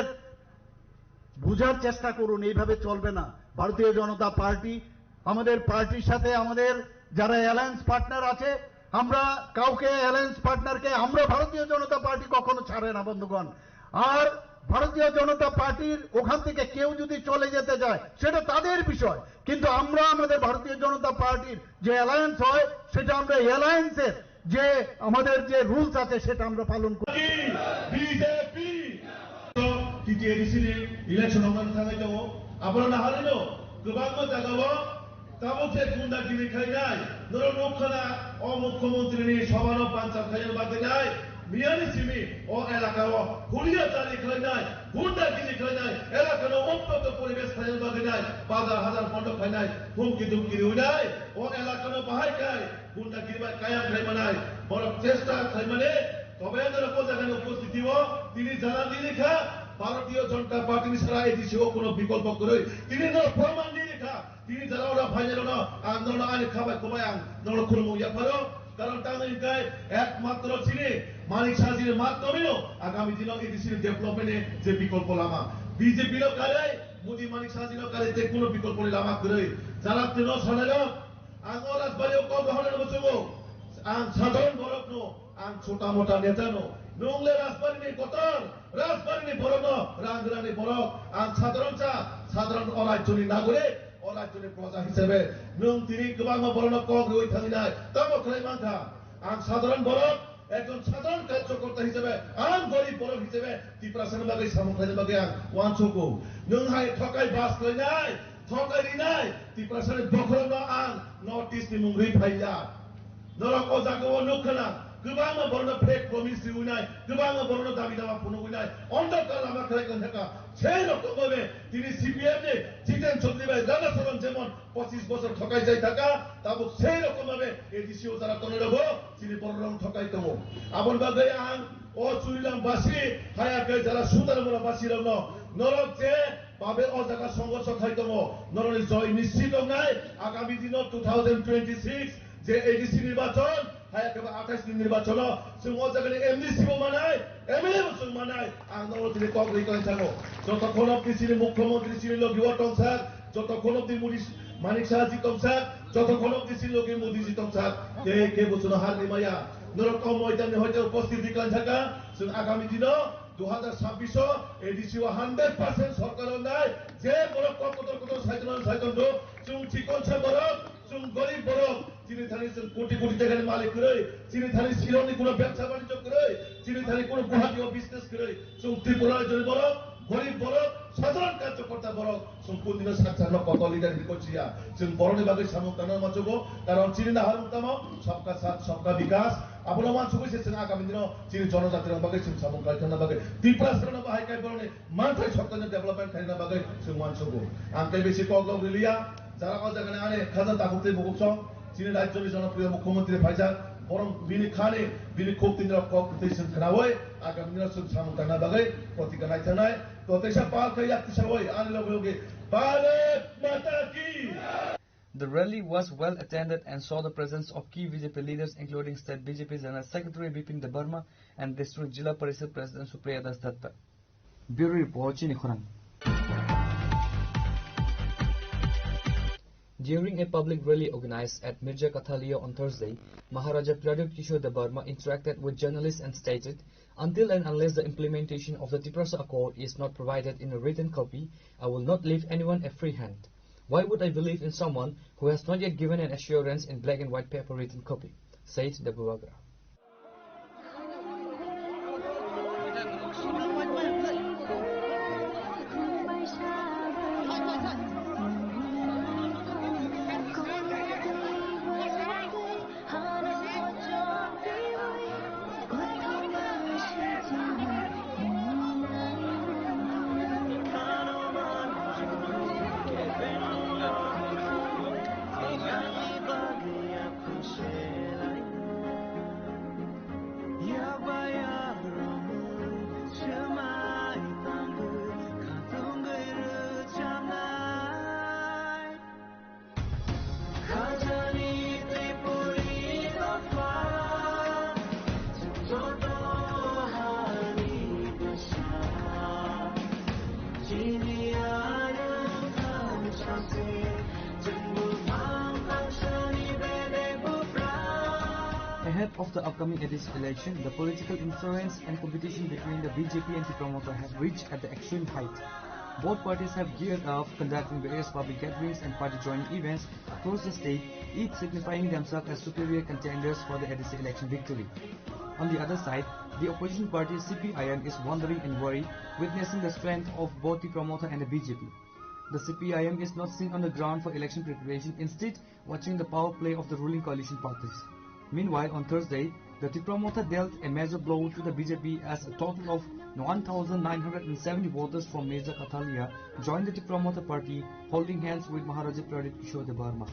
Speaker 10: বুঝার চেষ্টা করুন, এইভাবে চলবে না। ভারতীয় জনতা পার্টি আমাদের পার্টির সাথে আমাদের যারা অ্যালায়েন্স পার্টনার আছে, আমরা কাউকে অ্যালায়েন্স পার্টনারকে আমরা ভারতীয় জনতা পার্টি কখনো ছাড়ে না বন্ধুগণ। আর ভারতীয় জনতা পার্টির ওখান থেকে কেউ যদি চলে যেতে যায় সেটা তাদের বিষয়, কিন্তু আমরা আমাদের ভারতীয় জনতা পার্টির যে অ্যালায়েন্স হয় সেটা আমরা অ্যালায়েন্সের যে আমাদের যে রুলস আছে সেটা আমরা পালন করি।
Speaker 11: বিজেপি টিটিএডিসিनि ইলেকশনাव नांनो थाखाय दङ আপনারা না হারেনো गोबां জায়গাयाव তাবুকে গুন্ডাগিরি খাইনাय নর নখনা অ মুখ্যমন্ত্রীनि সভাनो পাঞ্চাब খাইनो बादायनाय मियानि सिमी अ एलाकाव हुलिया जारि खालायनाय गुन्डागिरि खालायनाय एलाकानो अप्पक परिबेश खालायनो बादायनाय बाजार हाजार बन्द खालायनाय हुमकि दुमकि होनाय अ एलाकानो बाहायखाय गुन्डागिरि बा कायाम खालायमानाय बर चेष्टा खालायमाने তবে এরকম জায়গায় উপস্থিতিও তিনি জানান দিলেখা ভারতীয় জনতা পার্টির সারা এডিসিও কোনো বিকল্প করে তিনি প্রমাণ দিলেখা তিনি যারা ওরা ফাইনাল আন্দোলন আইন খাবাই খোবাই আং নড় খুলমু ইয়াপারো কারণ তামিলকায় একমাত্র চিনি মানিক সাজির মাধ্যমেও আগামী দিনে এডিসির ডেভেলপমেন্টে যে বিকল্প লামা বিজেপির কালে মোদি মানিক সাজির কালে যে কোনো বিকল্প লামা করে যারা তিন সালের আঙ্গ রাজবাড়িও কম গ্রহণের বসবো আং সাধারণ বরকনো আং ছোটা মোটা নেতানো নংলে রাজবাড়িনি কতর রাজবাড়িনি বরনো রাঙ্গরানি বরক আং সাধারণ অরাজ্যনি নাগরিক অরাজ্যনি প্রজা হিসেবে নং তিনি গোবাং বরনো কক রই থামিনায় তামো খাই মানথা আং সাধারণ বরক একজন সাধারণ কার্যকর্তা হিসেবে আং গরিব বরক হিসেবে ত্রিপুরাসেন বাগে সামুখাইনি বাগে আং ওয়ানসুকু নং হাই ঠকাই বাস কইনাই ঠকাই দিনাই ত্রিপুরাসেন বখরনো আং নর্থ ইস্ট नि मुंगै फाइला नरक अजागो नुखना गोबां बरनो फेक प्रमिस दिउनाय गोबां बरनो दाबि दावा फुनुनाय अंधकार लामा खालायगोन थाका সেই রকম ভাবে তিনি সিপিএম নে জিতেন চৌধুরী ভাই রানাসরণ যেমন 25 বছর ঠকাই যাই থাকা তাবো সেই রকম ভাবে এডিসিও যারা তনে রব তিনি বড়রং ঠকাই তমো আমন বাগে আং ও চুরিলাম বাসি হায়াকে যারা সুদার মোরা বাসি রং নরক যে বাবে অজাগা সংঘর্ষ খাইতমো নরনি জয় নিশ্চিত নাই আগামী দিন 2026 যে এডিসি নির্বাচন হায়াকে 28 দিন নির্বাচন जों অজাগানি এমডিসিও মানায় এমএলএও जों মানায় আন্দোলন তিনি কংগ্রেস করেন থাকো যতক্ষণ অবধি তিনি মুখ্যমন্ত্রী ছিলেন লগিও টংসার যতক্ষণ অবধি মুদি মানিক সাহাজি টংসার যতক্ষণ অবধি ছিল লগি মোদিজি টংসার কে বছর হার নিমায়া নরকম ময়দানে হয়তো উপস্থিতি কান থাকা जों আগামী দিন 2026 এডিসিও 100% সরকার নাই যে বড় কত সাইতন जों ঠিকনছে বড় जों গরিব বড় যিনি থানি কোটি কোটি টাকার মালিক করে যিনি থানি শিলংনি কোনো ব্যবসা বাণিজ্য করে যিনি থানি কোনো গুয়াহাটিও বিজনেস করে जों ত্রিপুরার জন্য বড় গরিব বড় সাধারণ কার্যকর্তা বড় সম্পূর্ণ দিন সাতসান্ন কত লিডার বিকশিয়া जों বড়নি বাগে সামুতানোর মাছবো কারণ চিনি না হারুতাম সবকা সাথ সবকা বিকাশ আপনার মাছবো সে আগামী দিন চিনি জনজাতির বাগে जों সামুকাইখানা বাগে ত্রিপুরা সরকার বাহাইকাই বড়নি মানথাই সরকারের ডেভেলপমেন্ট খাইনা বাগে जों মানছবো আঙ্কাই বেশি কগলগ রিলিয়া যারা অজাগানে আনে খাজা তাকুতে মুকুসং চিনি রাজ্যের জনপ্রিয় মুখ্যমন্ত্রী ফাইজাক বরং বিনি খানে বিনি খুব দিন কম্পিটিশন খাওয়াই আগামী দিন जों সামুকাইনা বাগে প্রতিজ্ঞা নাইথানাই তো তেসা পাল খাই একতিসাওই আনি লগে ভারত মাতা কি।
Speaker 6: The rally was well attended and saw the presence of key BJP leaders including State BJP General Secretary Bipin Debarma and District Jilla Parishad President Supriya Das Datta. Bureau Report Chini Khurang. During a public rally organized at Mirja Kathalio on Thursday, Maharaja Pradip Kishore Debarma interacted with journalists and stated, "Until and unless the implementation of the Tiprasa Accord is not provided in a written copy, I will not leave anyone a free hand. Why would I believe in someone who has not yet given an assurance in black and white paper written copy?" said Debuagra. Ahead of the upcoming ADC election, the political influence and competition between the BJP and the promoter have reached at the extreme height. Both parties have geared up, conducting various public gatherings and party joining events across the state, each signifying themselves as superior contenders for the ADC election victory. On the other side, the opposition party CPIM is wondering and worried, witnessing the strength of both the promoter and the BJP. The CPIM is not seen on the ground for election preparation, instead watching the power play of the ruling coalition parties. Meanwhile, on Thursday, the promoter dealt a major blow to the BJP as a total of 1,970 voters from Major Kathalia joined the promoter party, holding hands with Maharaja Pradip Kishore Debarma.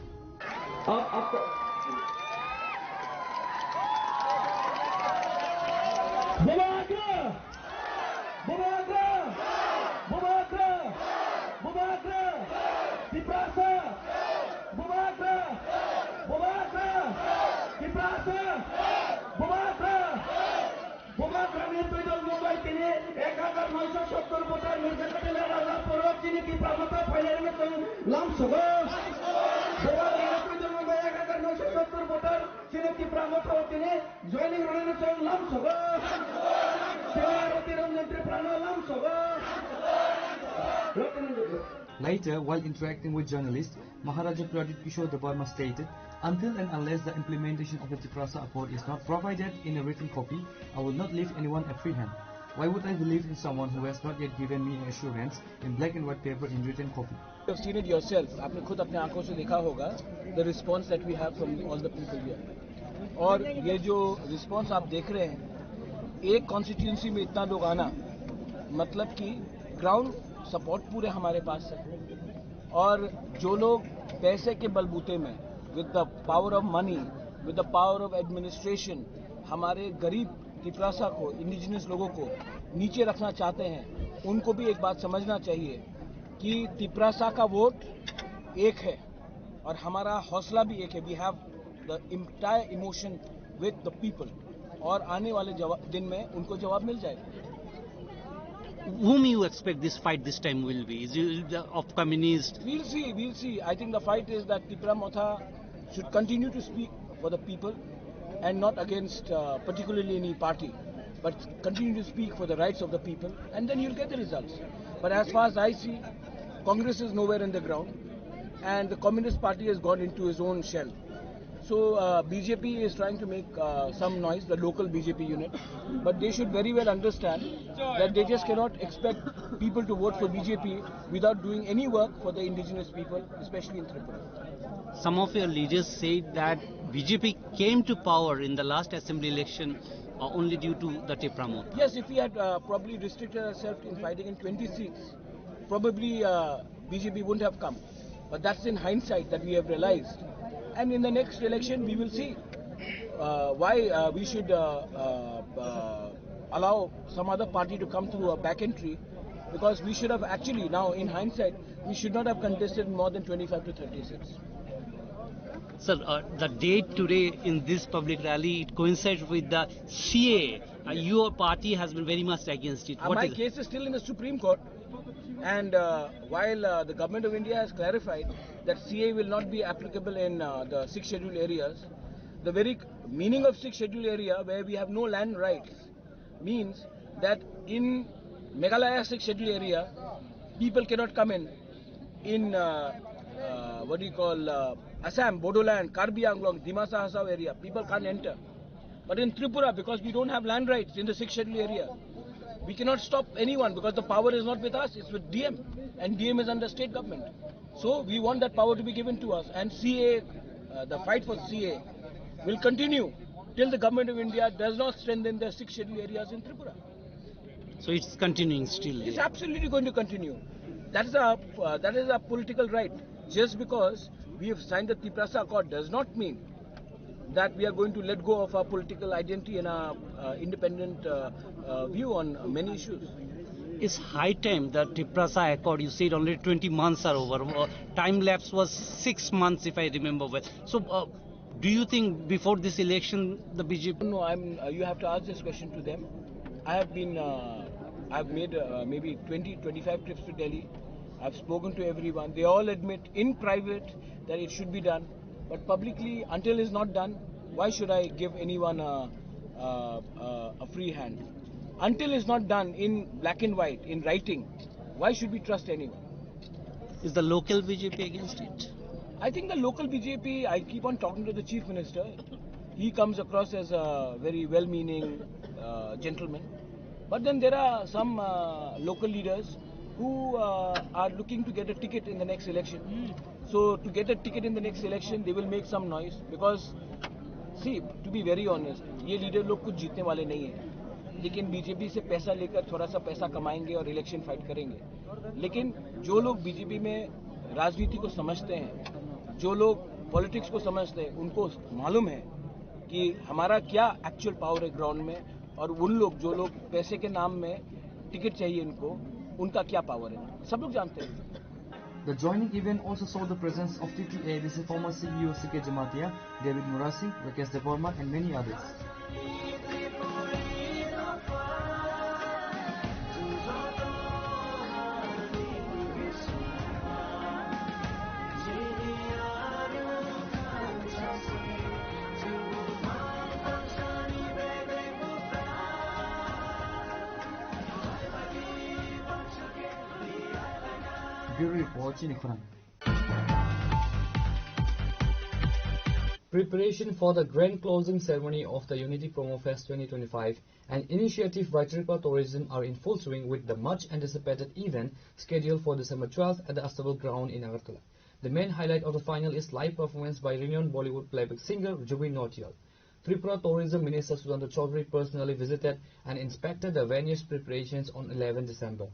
Speaker 6: Later, while interacting with journalists, Maharaja Pradip Kishore Debarma stated, "Until and unless the implementation of the Tiprasa Accord is not provided in a written copy, I will not leave anyone a free hand. Why would I believe in someone who has not yet given me assurance in black and white paper in written copy?"
Speaker 12: You have seen it yourself. आपने खुद अपने आंखों से देखा होगा the response that we have from all the people here. और ये जो response आप देख रहे हैं, एक constituency में इतना लोग आना, मतलब कि ground support पूरे हमारे पास है. और जो लोग पैसे के बलबूते में with the power of money, with the power of administration, हमारे गरीब तिप्रासा को, इंडिजिनस लोगों को नीचे रखना चाहते हैं, उनको भी एक बात समझना चाहिए कि तिप्रासा का वोट एक है और हमारा हौसला भी एक है. We have the entire emotion with the people और आने वाले दिन में उनको जवाब मिल जाएगा.
Speaker 13: Whom you expect this fight this time will be? Is it of communist?
Speaker 12: We'll see. I think the fight is that Tipra Motha should continue to speak for the people and not against particularly any party, but continue to speak for the rights of the people, and then you'll get the results. But as far as I see, Congress is nowhere in the ground, and the Communist Party has gone into his own shell. So BJP is trying to make some noise, the local BJP unit, but they should very well understand that they just cannot expect people to vote for BJP without doing any work for the indigenous people, especially in Tripura.
Speaker 13: Some of your leaders said that BJP came to power in the last assembly election only due to the Tipra Motha.
Speaker 12: Yes, if we had probably restricted ourselves in fighting in 20 seats, probably BJP wouldn't have come. But that's in hindsight that we have realized. And in the next election, we will see why we should allow some other party to come through a back entry, because we should have actually, now in hindsight, we should not have contested more than 25 to 30 seats.
Speaker 13: Sir, the date today in this public rally, it coincides with the CA. Your party has been very much against it.
Speaker 12: My case is still in the Supreme Court. And while the government of India has clarified that CA will not be applicable in the 6 scheduled areas, the very meaning of 6 scheduled area where we have no land rights means that in Meghalaya 6 scheduled area, people cannot come in Assam, Bodoland, Karbi Anglong, Dimasa Hasao area, people can't enter. But in Tripura, because we don't have land rights in the 6 scheduled area, we cannot stop anyone because the power is not with us, it's with DM, and DM is under state government. So we want that power to be given to us, and CA, the fight for CA will continue till the government of India does not strengthen the 6 scheduled areas in Tripura.
Speaker 13: So it's continuing still?
Speaker 12: It's absolutely going to continue. That is a political right. Just because we have signed the Tiprasa Accord does not mean that we are going to let go of our political identity and our independent view on many issues.
Speaker 13: It's high time that Tiprasa Accord, you said already 20 months are over. Time lapse was 6 months if I remember well. So do you think before this election the BJP...
Speaker 12: No, you have to ask this question to them. I've made maybe 20-25 trips to Delhi. I've spoken to everyone. They all admit in private that it should be done. But publicly, until it's not done, why should I give anyone a free hand? Until it's not done in black and white, in writing, Why should we trust anyone?
Speaker 13: Is the local BJP against it?
Speaker 12: I think the local BJP, I keep on talking to the Chief Minister. He comes across as a very well-meaning gentleman. But then there are some local leaders who are looking to get a ticket in the next election. So to get a ticket in the next election, they will make some noise because, see, to be very honest, ये leader लोग कुछ जीतने वाले नहीं हैं. लेकिन BJP से पैसा लेकर थोड़ा सा पैसा कमाएंगे और इलेक्शन फाइट करेंगे. लेकिन जो लोग बीजेपी में राजनीति को समझते हैं, जो लोग पॉलिटिक्स को समझते हैं, उनको मालूम है कि हमारा क्या एक्चुअल पावर है ग्राउंड में, और उन लोग जो लोग पैसे के नाम में टिकट चाहिए उनको, उनका क्या पावर है, सब लोग जानते हैं.
Speaker 6: The joining event also saw the presence of TTADC former CEO C.K. Jamatia, David Murasi, Rakesh Devarma and many others. Bureau Report, Chinikhurang. Preparation for the grand closing ceremony of the Unity Promo Fest 2025 and initiative by Tripura Tourism are in full swing with the much anticipated event scheduled for December 12th at the Astable Ground in Agartala. The main highlight of the final is live performance by renowned Bollywood playback singer Jubin Nautiyal. Tripura Tourism Minister Sudhanta Chaudhary personally visited and inspected the venue's preparations on 11 December.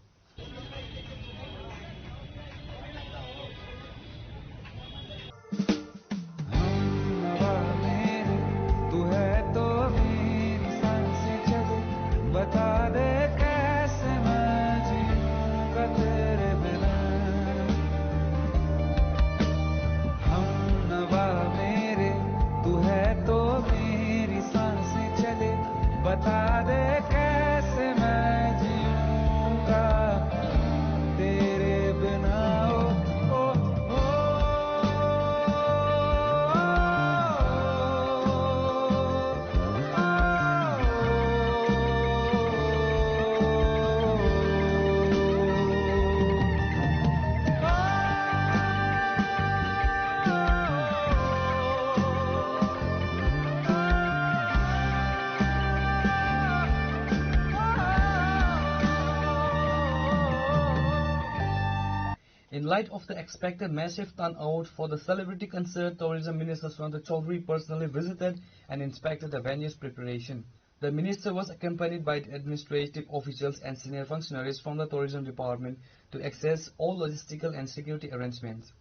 Speaker 6: In light of the expected massive turnout for the celebrity concert, Tourism Minister Sudhanta Chaudhary personally visited and inspected the venue's preparation. The minister was accompanied by administrative officials and senior functionaries from the tourism department to access all logistical and security arrangements.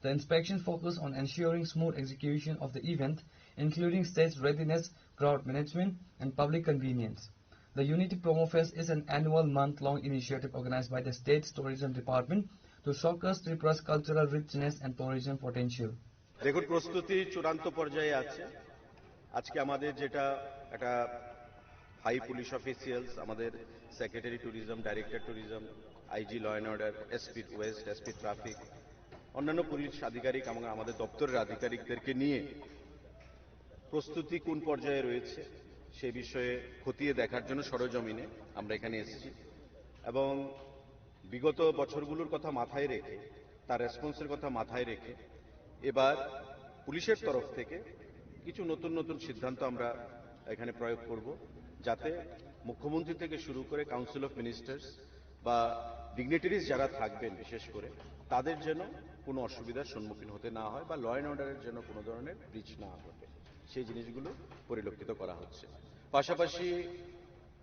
Speaker 6: The inspection focused on ensuring smooth execution of the event, including stage readiness, crowd management, and public convenience. The Unity Promo Fest is an annual month-long initiative organized by the state's tourism department to showcase Tripura's cultural richness and tourism potential.
Speaker 14: দেখুন, প্রস্তুতি চূড়ান্ত পর্যায়ে আছে। আজকে আমাদের যেটা একটা high police officials, আমাদের secretary tourism, director tourism, IG law and order, SP west, SP traffic, অন্যান্য পুলিশ আধিকারিক এবং আমাদের দপ্তরের আধিকারিকদেরকে নিয়ে প্রস্তুতি কোন পর্যায়ে রয়েছে সে বিষয়ে খতিয়ে দেখার জন্য সরজমিনে আমরা এখানে এসেছি এবং বিগত বছরগুলোর কথা মাথায় রেখে, তার রেসপন্সের কথা মাথায় রেখে এবার পুলিশের তরফ থেকে কিছু নতুন নতুন সিদ্ধান্ত আমরা এখানে প্রয়োগ করব, যাতে মুখ্যমন্ত্রী থেকে শুরু করে কাউন্সিল অফ মিনিস্টার্স বা ডিগনিটারিজ যারা থাকবেন বিশেষ করে তাদের যেন কোনো অসুবিধার সম্মুখীন হতে না হয় বা ল অ্যান্ড অর্ডারের জন্য কোনো ধরনের ব্রিচ না ঘটে, সেই জিনিসগুলো পরিলক্ষিত করা হচ্ছে। পাশাপাশি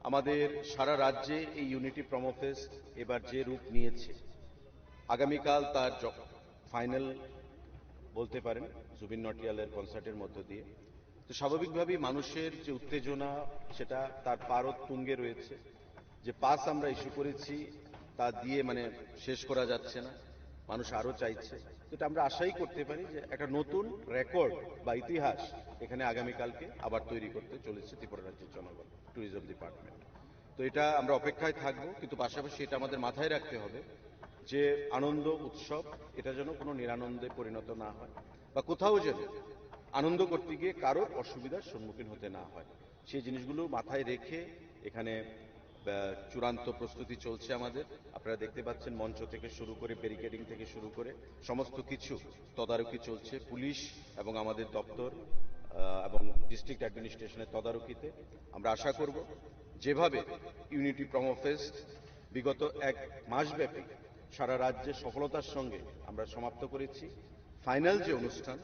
Speaker 14: আমাদের সারা রাজ্যে এই ইউনিটি প্রোমো ফেস্ট এবার যে রূপ নিয়েছে, আগামীকাল তার ফাইনাল বলতে পারেন জুবিন নটিয়ালের কনসার্টের মধ্য দিয়ে, তো স্বাভাবিকভাবেই মানুষের যে উত্তেজনা সেটা তার পারদ তুঙ্গে রয়েছে। যে পাস আমরা ইস্যু করেছি তা দিয়ে শেষ করা যাচ্ছে না, মানুষ আরো চাইছে। এটা আমরা আশাই করতে পারি যে একটা নতুন রেকর্ড বা ইতিহাস এখানে আগামীকালকে আবার তৈরি করতে চলেছে ত্রিপুরা রাজ্যের জনগণ, ট্যুরিজম ডিপার্টমেন্ট। তো এটা আমরা অপেক্ষায় থাকবো, কিন্তু পাশাপাশি এটা আমাদের মাথায় রাখতে হবে যে আনন্দ উৎসব এটা যেন কোনো নিরানন্দে পরিণত না হয় বা কোথাও যেন আনন্দ করতে গিয়ে কারোর অসুবিধার সম্মুখীন হতে না হয়, সেই জিনিসগুলো মাথায় রেখে এখানে চূড়ান্ত প্রস্তুতি চলছে আমাদের। আপনারা দেখতে পাচ্ছেন মঞ্চ থেকে শুরু করে ব্যারিকেডিং থেকে শুরু করে সমস্ত কিছু তদারকি চলছে পুলিশ এবং আমাদের দপ্তর এবং ডিস্ট্রিক্ট অ্যাডমিনিস্ট্রেশনের তদারকিতে। আমরা আশা করব যেভাবে ইউনিটি প্রোমো ফেস্ট বিগত এক মাসব্যাপী সারা রাজ্যে সফলতার সঙ্গে আমরা সমাপ্ত করেছি, ফাইনাল যে অনুষ্ঠান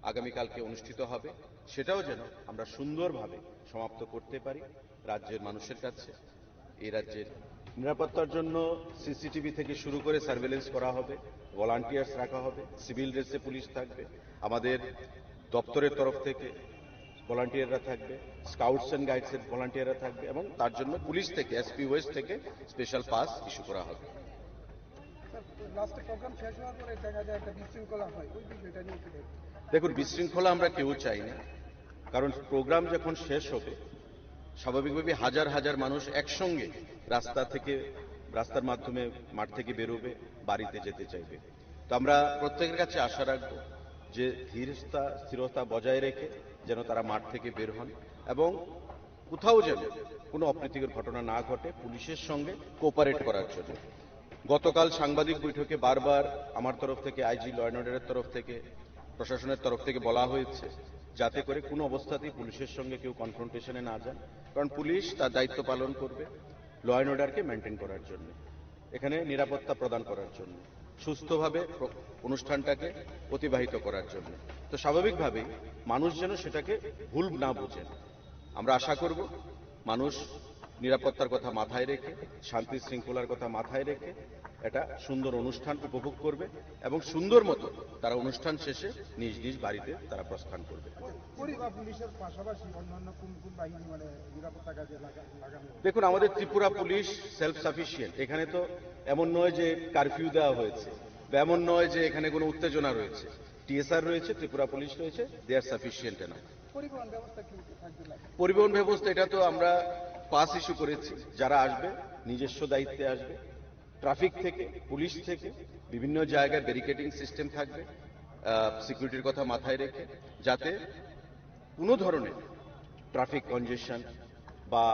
Speaker 14: আগামীকালকে অনুষ্ঠিত হবে সেটাও যেন আমরা সুন্দরভাবে সমাপ্ত করতে পারি রাজ্যের মানুষের কাছে। এই রাজ্যের নিরাপত্তার জন্য সিসিটিভি থেকে শুরু করে সার্ভেলেন্স করা হবে, ভলান্টিয়ার্স রাখা হবে, সিভিল ড্রেসে পুলিশ থাকবে, আমাদের দপ্তরের তরফ থেকে ভলান্টিয়াররা থাকবে, স্কাউটস অ্যান্ড গাইডসের ভলান্টিয়াররা থাকবে এবং তার জন্য পুলিশ থেকে এসপি ওয়েস্ট থেকে স্পেশাল পাস ইস্যু করা হবে। দেখুন, বিশৃঙ্খলা আমরা কেউ চাই না, কারণ প্রোগ্রাম যখন শেষ হবে স্বাভাবিকভাবে হাজার হাজার মানুষ একসঙ্গে রাস্তার মাধ্যমে মাঠ থেকে বেরোবে, বাড়িতে যেতে চাইবে। তো আমরা প্রত্যেকের কাছে আশা রাখবো যে স্থিরতা বজায় রেখে যেন তারা মাঠ থেকে বের হন এবং কোথাও যেন কোনো অপ্রীতিকর ঘটনা না ঘটে, পুলিশের সঙ্গে কোঅপারেট করার জন্য। গতকাল সাংবাদিক বৈঠকে বারবার আমার তরফ থেকে, আইজি ল অ্যান্ড অর্ডারের তরফ থেকে, প্রশাসনের তরফ থেকে বলা হয়েছে যাতে করে কোনো অবস্থাতেই পুলিশের সঙ্গে কেউ কনফ্রন্টেশনে না যান, কারণ পুলিশ তার দায়িত্ব পালন করবে ল অ্যান্ড অর্ডারকে মেনটেন করার জন্য, এখানে নিরাপত্তা প্রদান করার জন্য, সুস্থভাবে অনুষ্ঠানটাকে অতিবাহিত করার জন্য। তো স্বাভাবিকভাবেই মানুষ যেন সেটাকে ভুল না বোঝেন। আমরা আশা করব মানুষ নিরাপত্তার কথা মাথায় রেখে, শান্তি শৃঙ্খলার কথা মাথায় রেখে একটা সুন্দর অনুষ্ঠান উপভোগ করবে এবং সুন্দর মতো তারা অনুষ্ঠান শেষে নিজ নিজ বাড়িতে তারা প্রস্থান করবে। দেখুন, আমাদের ত্রিপুরা পুলিশ সেলফ সাফিসিয়েন্ট। এখানে তো এমন নয় যে কারফিউ দেওয়া হয়েছে বা এমন নয় যে এখানে কোনো উত্তেজনা রয়েছে। টিএসআর রয়েছে, ত্রিপুরা পুলিশ রয়েছে, দে আর সাফিসিয়েন্ট এনাফ। পরিবহন ব্যবস্থা এটা তো আমরা পাস ইস্যু করেছি, যারা আসবে নিজস্ব দায়িত্বে আসবে। ট্রাফিক থেকে, পুলিশ থেকে বিভিন্ন জায়গায় ব্যারিকেডিং সিস্টেম থাকবে সিকিউরিটির কথা মাথায় রেখে, যাতে কোনো ধরনের ট্রাফিক কনজেশন বা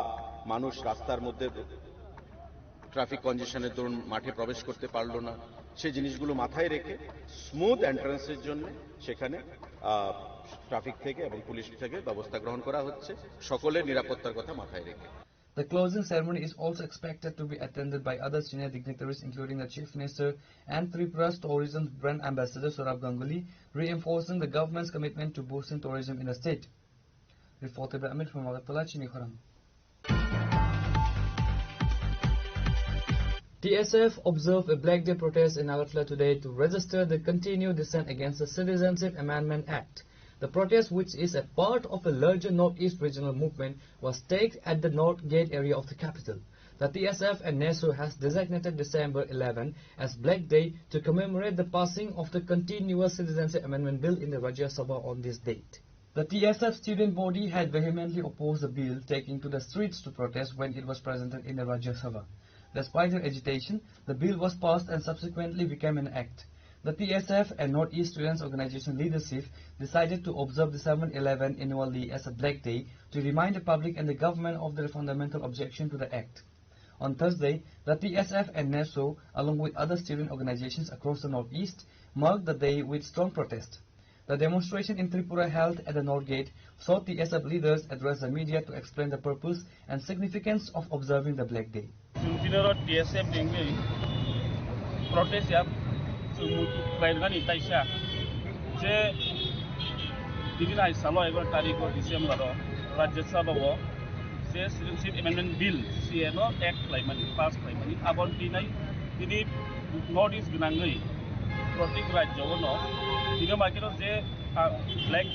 Speaker 14: মানুষ রাস্তার মধ্যে ট্রাফিক কনজেশনের দরুন মাঠে প্রবেশ করতে পারলো না, সেই জিনিসগুলো মাথায় রেখে স্মুথ এন্ট্রান্সের জন্য সেখানে ট্রাফিক থেকে এবং পুলিশ থেকে ব্যবস্থা গ্রহণ করা হচ্ছে, সকলের নিরাপত্তার কথা মাথায় রেখে।
Speaker 6: The closing ceremony is also expected to be attended by other senior dignitaries including the Chief Minister and Tripura's Tourism Brand Ambassador Saurabh Ganguly, reinforcing the government's commitment to boosting tourism in the state. Reported by Amit from Agartala, Chinikhwaram. TSF observed a Black Day protest in Agartala today to register the continued dissent against the Citizenship Amendment Act. The protest, which is a part of a larger Northeast regional movement, was staged at the North Gate area of the capital. The TSF and NESO has designated December 11 as Black Day to commemorate the passing of the continuous Citizenship Amendment Bill in the Rajya Sabha on this date. The TSF student body had vehemently opposed the bill, taking to the streets to protest when it was presented in the Rajya Sabha. Despite their agitation, the bill was passed and subsequently became an act. The TSF and Northeast Students Organization leadership decided to observe December 11 annually as a Black Day to remind the public and the government of their fundamental objection to the act. On Thursday, the TSF and NESO, along with other student organizations across the Northeast, marked the day with strong protest. The demonstration in Tripura held at the North Gate saw TSF leaders address the media to explain the purpose and significance of observing the Black Day.
Speaker 15: Plainani Taisha, Je Divina Salo, 11 Tariq of December, Rajya Sabha, Se Citizenship Amendment Bill, CNO Act Plainani, Pass Plainani, Abon Tinai, Dini Northeast Gunangi, Protect Rajya, no, Dino Makino, Je Black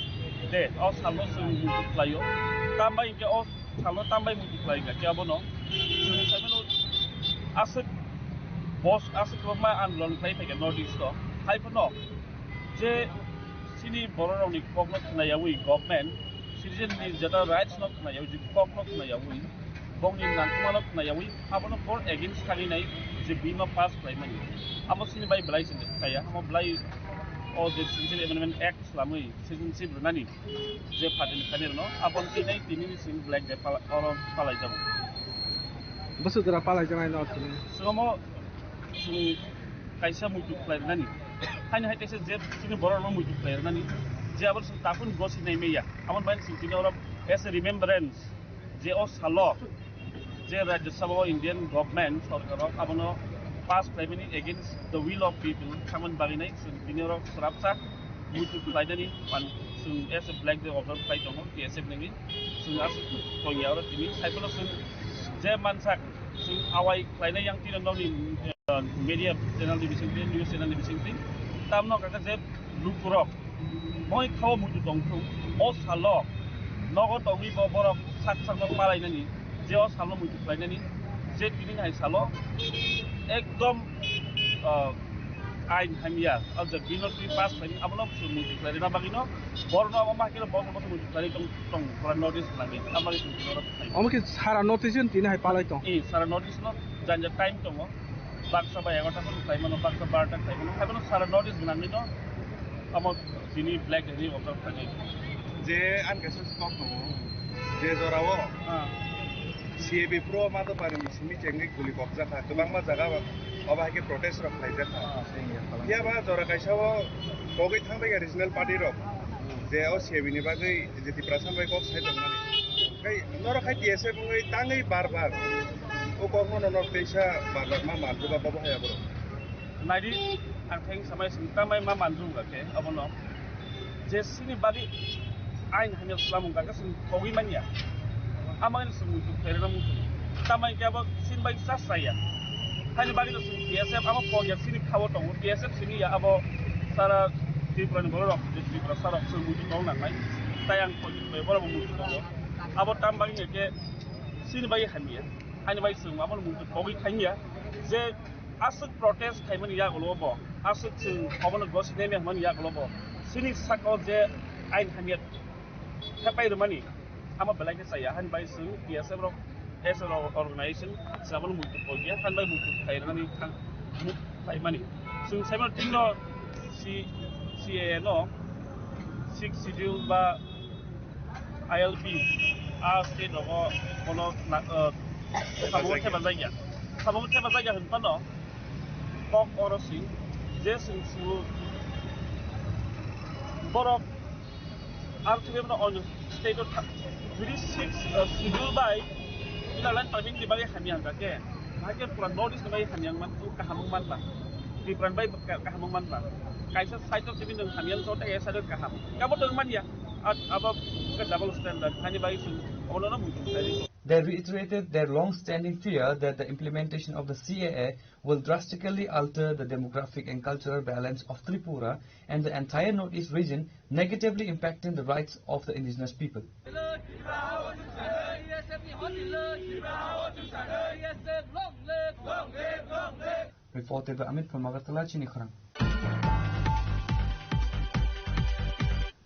Speaker 15: Day, or Salo Multiplier, Tamba or Salo Tamba multiplying, Jabono, Asset. Boss asik lama anlon play pakai notice to, hai pun je sini borong ni koknot kena yawi government, citizen ni jata rights not kena yawi, koknot kena yawi, bong ni nangkumanot kena yawi, apa no for against kali nai je bima pass play mani, apa sini by belai sini saya, apa belai all the Citizenship Amendment Act selama ini citizenship nani, je paten kanir no, apa sini nai tini ni sini black je orang palai jamu.
Speaker 16: Basudara palai jangai not.
Speaker 15: Somo sung kaisa mutu player nani. Hani hai tese je sini boro no mutu player nani. Je abar sung tapun gosi nai meya. Amon bain sung tini orang as a remembrance. Je o salo. Je Rajya Sabha Indian government sorkaro abono pass primary against the will of people. Kaman baginai sung tini orang serapsa mutu player nani. Pan sung as a black day observe play tomo PSF nani. Sung as konya orang tini. Saipono sung je mansak sung awai player yang tidak nol ni media channel division news channel division thing tamno kaka je lupurok moi khaw muju dongthung o salo nogo tongi bo borok sak sak no palai nani je o salo muju palai nani je tini hai salo ekdom ain hamia of the binot we pass pani abno muju palai na bagino borno ama kilo borno muju palai tong for notice lagi amari
Speaker 16: Omki sara notice tini hai palai tong.
Speaker 15: Sara notice no janja time tongo baksa ba 11টা কোন টাইমনো baksa 12টা টাইমনো খাবনো সারা notice গনানি ন আমো যিনি black হেরি observe করে
Speaker 9: যে আনকাছে stock ন যে জরাও CAB pro মাতো পারে মিসমি চেঙ্গি গুলি কবজা খা গোবাং মা জায়গা অবাকে প্রটেস্ট রক লাইজা খা ইয়া বা জরা কাইসাও কগৈ থাংবাই রিজনাল পার্টি রক যে ও সিএবি नि বাগৈ যেতি প্রাসাম বাই কক সাইদ মানি কাই নর খাই টিএসএ বঙ্গৈ তাঙ্গৈ বারবার o ko ngono no peisa bagar ma manju ba babo haya bro
Speaker 15: nadi ang theng samai sinta mai ma manju ga ke abono je sini bagi ain hamil islam ga ka sin kogi mania amang sin mutu ferena mutu tamai ke abo sin bai sasaya hani bagi no sin PSF amo project sini khawo tong PSF sini ya abo sara tipran bolo rok je prasarok sin mutu tong nang mai tayang ko be bolo mutu tong abo tam bagi ke sini bai hamia hani bai sung amon mutu kogi khanya je asuk protest khaimon ya golobo asuk sung komono gosi neme man ya golobo sini sako je ain hamiat thapai rumani ama belai ke saya han bai sung PSF ro as an organization sabon mutu kogi han bai mutu khairani kan khaimani sung sabon tinno CA no 6 schedule ba ILP state logo kono Sabong teba zaya henpano kok orosi je sing borok RTM no on state of 36 schedule by ila lan timing di bagi hamian kake hake puran notice di bagi hamian man tu kahamung man ba di puran bai kahamung man ba kaisa site of timin hamian so ta esa dot kaham kabo dong man ya aba ke double standard hanya bagi sing ono mutu tadi.
Speaker 17: They reiterated their long-standing fear that the implementation of the CAA will drastically alter the demographic and cultural balance of Tripura and the entire Northeast region, negatively impacting the rights of the indigenous people. Reported by Amit from Agartala, Chinikhara.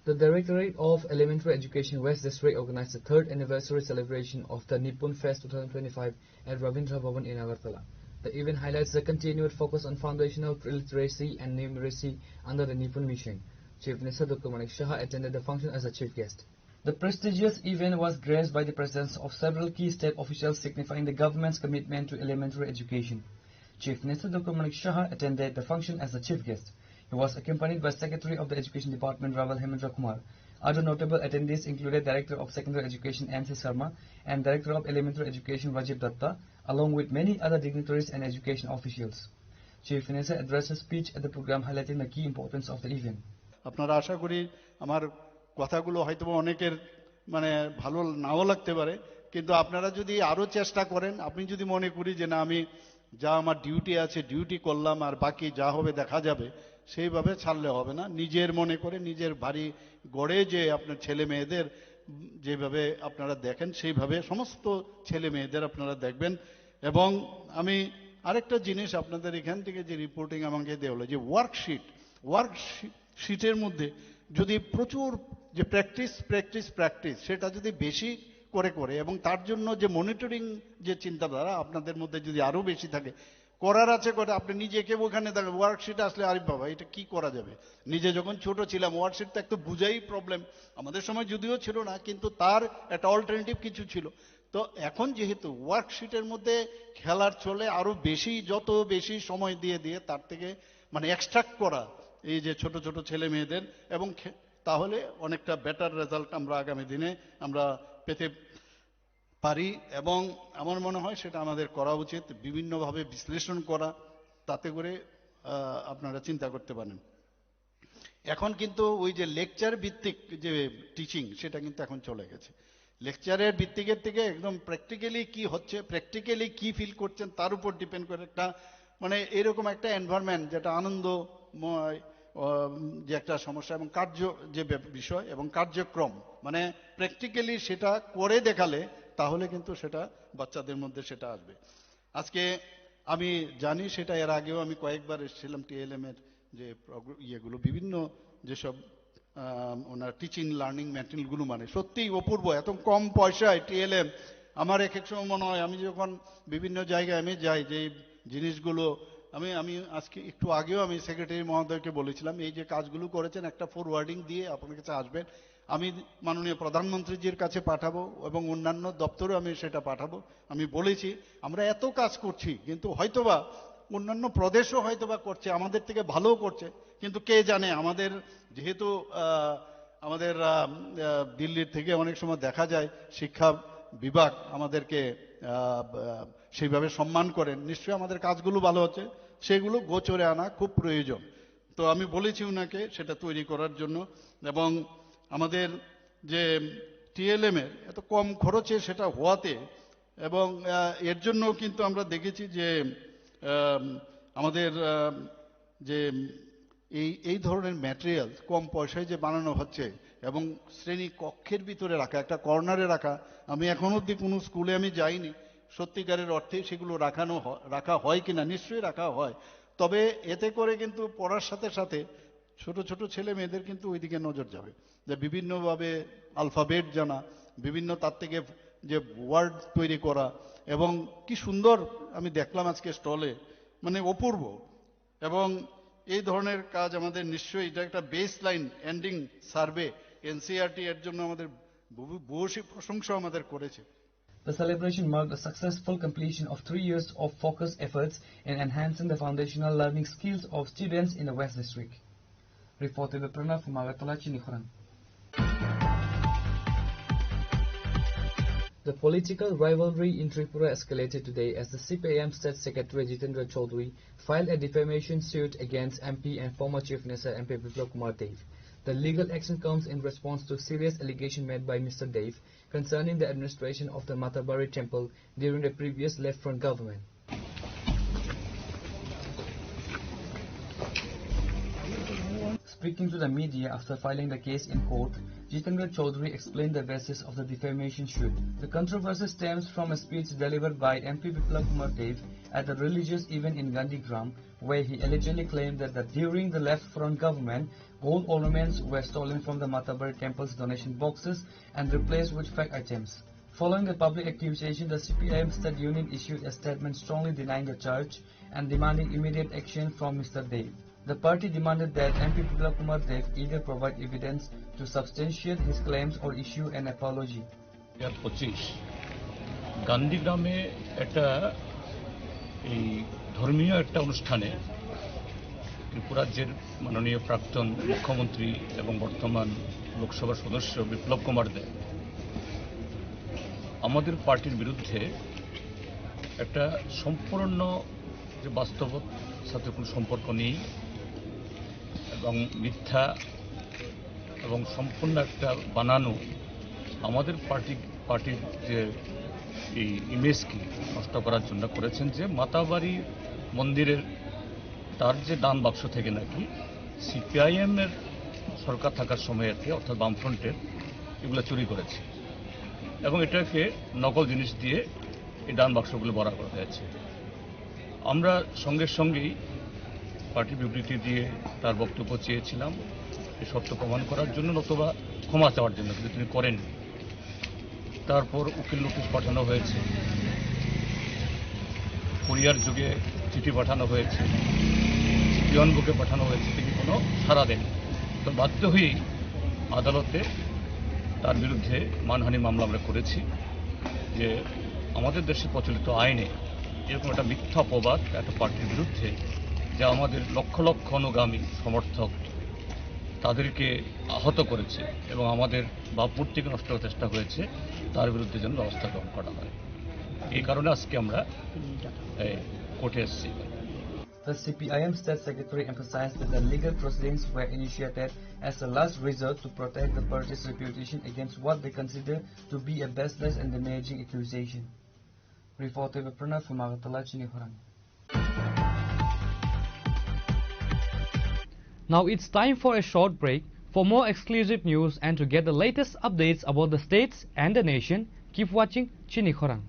Speaker 6: The Directorate of Elementary Education West District organized the 3rd anniversary celebration of the Nippon Fest 2025 at Ravindra Bhavan in Agartala. The event highlights the continued focus on foundational literacy and numeracy under the Nippon Mission. Chief Minister Dr. Manik Shah attended the function as a chief guest.
Speaker 17: The prestigious event was graced by the presence of several key state officials signifying the government's commitment to elementary education. Chief Minister Dr. Manik Shah attended the function as the chief guest. He was accompanied by Secretary of the Education Department Raval Hemendra Kumar. Other notable attendees included Director of Secondary Education M.C. Sharma and Director of Elementary Education Rajiv Datta, along with many other dignitaries and education officials. Chief Minister addressed a speech at the program highlighting the key importance of the event.
Speaker 10: আপনারা আশা করি আমার কথাগুলো হয়তো অনেকের মানে ভালো নাও লাগতে পারে, কিন্তু আপনারা যদি আরো চেষ্টা করেন, আপনি যদি মনে করি যে না আমি যা আমার ডিউটি আছে ডিউটি করলাম আর বাকি যা হবে দেখা যাবে, সেইভাবে ছাড়লে হবে না। নিজের মনে করে নিজের বাড়ি গড়ে যে আপনার ছেলে মেয়েদের যেভাবে আপনারা দেখেন সেইভাবে সমস্ত ছেলে মেয়েদের আপনারা দেখবেন। এবং আমি আরেকটা জিনিস আপনাদের এখান থেকে যে রিপোর্টিং আমাকে দেওয়া হলো যে ওয়ার্কশিটের মধ্যে যদি প্রচুর যে প্র্যাকটিস সেটা যদি বেশি করে এবং তার জন্য যে মনিটরিং যে চিন্তাধারা আপনাদের মধ্যে যদি আরো বেশি থাকে, করার আছে করে আপনি নিজেকে ওখানে দেখেন ওয়ার্কশিট আসলে আরে বাবা এটা কি করা যাবে। নিজে যখন ছোট ছিলাম ওয়ার্কশিট তো একটু বুঝাই প্রবলেম, আমাদের সময় যদিও ছিল না কিন্তু তার একটা অল্টারনেটিভ কিছু ছিল। তো এখন যেহেতু ওয়ার্কশিটের মধ্যে খেলার চলে আরো বেশি, যত বেশি সময় দিয়ে দিয়ে তার থেকে মানে এক্সট্রাক্ট করা এই যে ছোট ছোট ছেলে মেয়েদের, এবং তাহলে অনেকটা বেটার রেজাল্ট আমরা আগামী দিনে আমরা পেতে পারি। এবং আমার মনে হয় সেটা আমাদের করা উচিত, বিভিন্নভাবে বিশ্লেষণ করা, তাতে করে আপনারা চিন্তা করতে পারেন। এখন কিন্তু ওই যে লেকচার ভিত্তিক যে টিচিং সেটা কিন্তু এখন চলে গেছে। লেকচারের ভিত্তিকের থেকে একদম প্র্যাকটিক্যালি কি হচ্ছে, প্র্যাকটিক্যালি কি ফিল করছেন তার উপর ডিপেন্ড করে একটা মানে এরকম একটা এনভায়রনমেন্ট যেটা আনন্দময় যে একটা সমস্যা, এবং কার্য যে বিষয় এবং কার্যক্রম মানে প্র্যাকটিক্যালি সেটা করে দেখালে তাহলে কিন্তু সেটা বাচ্চাদের মধ্যে সেটা আসবে। আজকে আমি জানি সেটা, এর আগেও আমি কয়েকবার এসেছিলাম টিএলএম এর যে ইয়েগুলো, বিভিন্ন যেসব ওনার টিচিং লার্নিং ম্যাটেরিয়ালগুলো মানে সত্যিই অপূর্ব, এত কম পয়সায় টিএলএম। আমার এক এক সময় মনে হয় আমি যখন বিভিন্ন জায়গায় আমি যাই যে জিনিসগুলো আমি আজকে একটু আগেও আমি সেক্রেটারি মহোদয়কে বলেছিলাম এই যে কাজগুলো করেছেন একটা ফরওয়ার্ডিং দিয়ে আপনার কাছে আসবেন, আমি মাননীয় প্রধানমন্ত্রীজির কাছে পাঠাবো এবং অন্যান্য দপ্তরে আমি সেটা পাঠাবো। আমি বলেছি আমরা এত কাজ করছি কিন্তু হয়তোবা অন্যান্য প্রদেশও হয়তোবা করছে, আমাদের থেকে ভালো করছে, কিন্তু কে জানে আমাদের যেহেতু আমাদের দিল্লির থেকে অনেক সময় দেখা যায় শিক্ষা বিভাগ আমাদেরকে সেইভাবে সম্মান করেন, নিশ্চয়ই আমাদের কাজগুলো ভালো হচ্ছে, সেগুলো গোচরে আনা খুব প্রয়োজন। তো আমি বলেছি ওনাকে সেটা তৈরি করার জন্য, এবং আমাদের যে টিএলএম এর এত কম খরচে সেটা হওয়াতে, এবং এর জন্য কিন্তু আমরা দেখেছি যে আমাদের যে এই ধরনের ম্যাটেরিয়াল কম পয়সায় যে বানানো হচ্ছে এবং শ্রেণী কক্ষের ভিতরে রাখা, একটা কর্নারে রাখা, আমি এখন অবধি কোনো স্কুলে আমি যাইনি সত্যিকারের অর্থে সেগুলো রাখা হয় কিনা, নিশ্চয়ই রাখা হয়। তবে এতে করে কিন্তু পড়ার সাথে সাথে ছোট ছোট ছেলে মেয়েদের কিন্তু ওইদিকে নজর যাবে, যে বিভিন্নভাবে আলফাবেট জানা, বিভিন্ন তার থেকে যে ওয়ার্ড তৈরি করা, এবং কি সুন্দর আমি দেখলাম আজকে স্টলে, মানে অপূর্ব। এবং এই ধরনের কাজ আমাদের নিশ্চয়ই এটা একটা base line ending survey NCERT এর জন্য আমাদের বহু প্রশংসা আমাদের করেছে।
Speaker 17: The celebration marked the successful completion of 3 years of focused efforts in enhancing the foundational learning skills of students in the West District. Reported by Pranav from Agartala, Chinikhwaran. The political rivalry in Tripura escalated today as the CPIM State Secretary Jitendra Chaudhary filed a defamation suit against MP and former Chief Minister MP Biplab Kumar Dev. The legal action comes in response to serious allegation made by Mr. Dev concerning the administration of the Matabari temple during the previous left front government. Speaking to the media after filing the case in court, Jitendra Chaudhary explained the basis of the defamation suit. The controversy stems from a speech delivered by MP Biplab Kumar Dev at a religious event in Gandhigram, where he allegedly claimed that during the left front government, gold ornaments were stolen from the Matabari temple's donation boxes and replaced with fake items. Following the public accusation, the CPIM State Unit issued a statement strongly denying the charge and demanding immediate action from Mr. Dev. The party demanded that MP Biplab Kumar Dev either provide evidence to substantiate his claims or issue an apology.
Speaker 18: 2025 গান্ধীগ্রামে একটা এই ধর্মীয় একটা অনুষ্ঠানে ত্রিপুরা রাজ্যের মাননীয় প্রাক্তন মুখ্যমন্ত্রী এবং বর্তমান লোকসভার সদস্য বিপ্লব কুমার দেব আমাদের পার্টির বিরুদ্ধে একটা সম্পূর্ণ যে বাস্তবতার সাথে কোনো সম্পর্ক নেই এবং মিথ্যা এবং সম্পূর্ণ একটা বানানো আমাদের পার্টির যে এই ইমেজকে নষ্ট করার জন্য করেছেন, যে মাতাবাড়ি মন্দিরের তার যে দান বাক্স থেকে নাকি সিপিআইএমের সরকার থাকার সময়তে অর্থাৎ বামফ্রন্টের এগুলো চুরি করেছে এবং এটাকে নকল জিনিস দিয়ে এই দান বাক্সগুলো ভরা করা হয়েছে। আমরা সঙ্গেই পার্টির বিবৃতি দিয়ে তার বক্তব্য চেয়েছিলাম এই সত্য প্রমাণ করার জন্য, নতুবা ক্ষমা চাওয়ার জন্য, কিন্তু তিনি করেননি। তারপর উকিল নোটিশ পাঠানো হয়েছে, কুরিয়ার যুগে চিঠি পাঠানো হয়েছে, পিয়ন বুকে পাঠানো হয়েছে, তিনি কোনো সাড়া দেন। তো বাধ্য হয়েই আদালতে তার বিরুদ্ধে মানহানি মামলা আমরা করেছি। যে আমাদের দেশে প্রচলিত আইনে এরকম একটা মিথ্যা অপবাদ একটা পার্টির বিরুদ্ধে যা আমাদের লক্ষ লক্ষ অনুগামী সমর্থক তাদেরকে আহত করেছে এবং আমাদের ভাবমূর্তিকে নষ্ট করার চেষ্টা হয়েছে তার বিরুদ্ধে যেন ব্যবস্থা গ্রহণ করা হয়। এই কারণে আজকে আমরা কোর্টে এসেছি।
Speaker 17: The CPIM State Secretary emphasized that the legal proceedings were initiated as a last resort to protect the party's reputation against what they consider to be a baseless and damaging accusation. Reporter Pranav from Agartala, Chinikhorang.
Speaker 19: Now it's time for a short break. For more exclusive news and to get the latest updates about the states and the nation, keep watching Chinikhorang.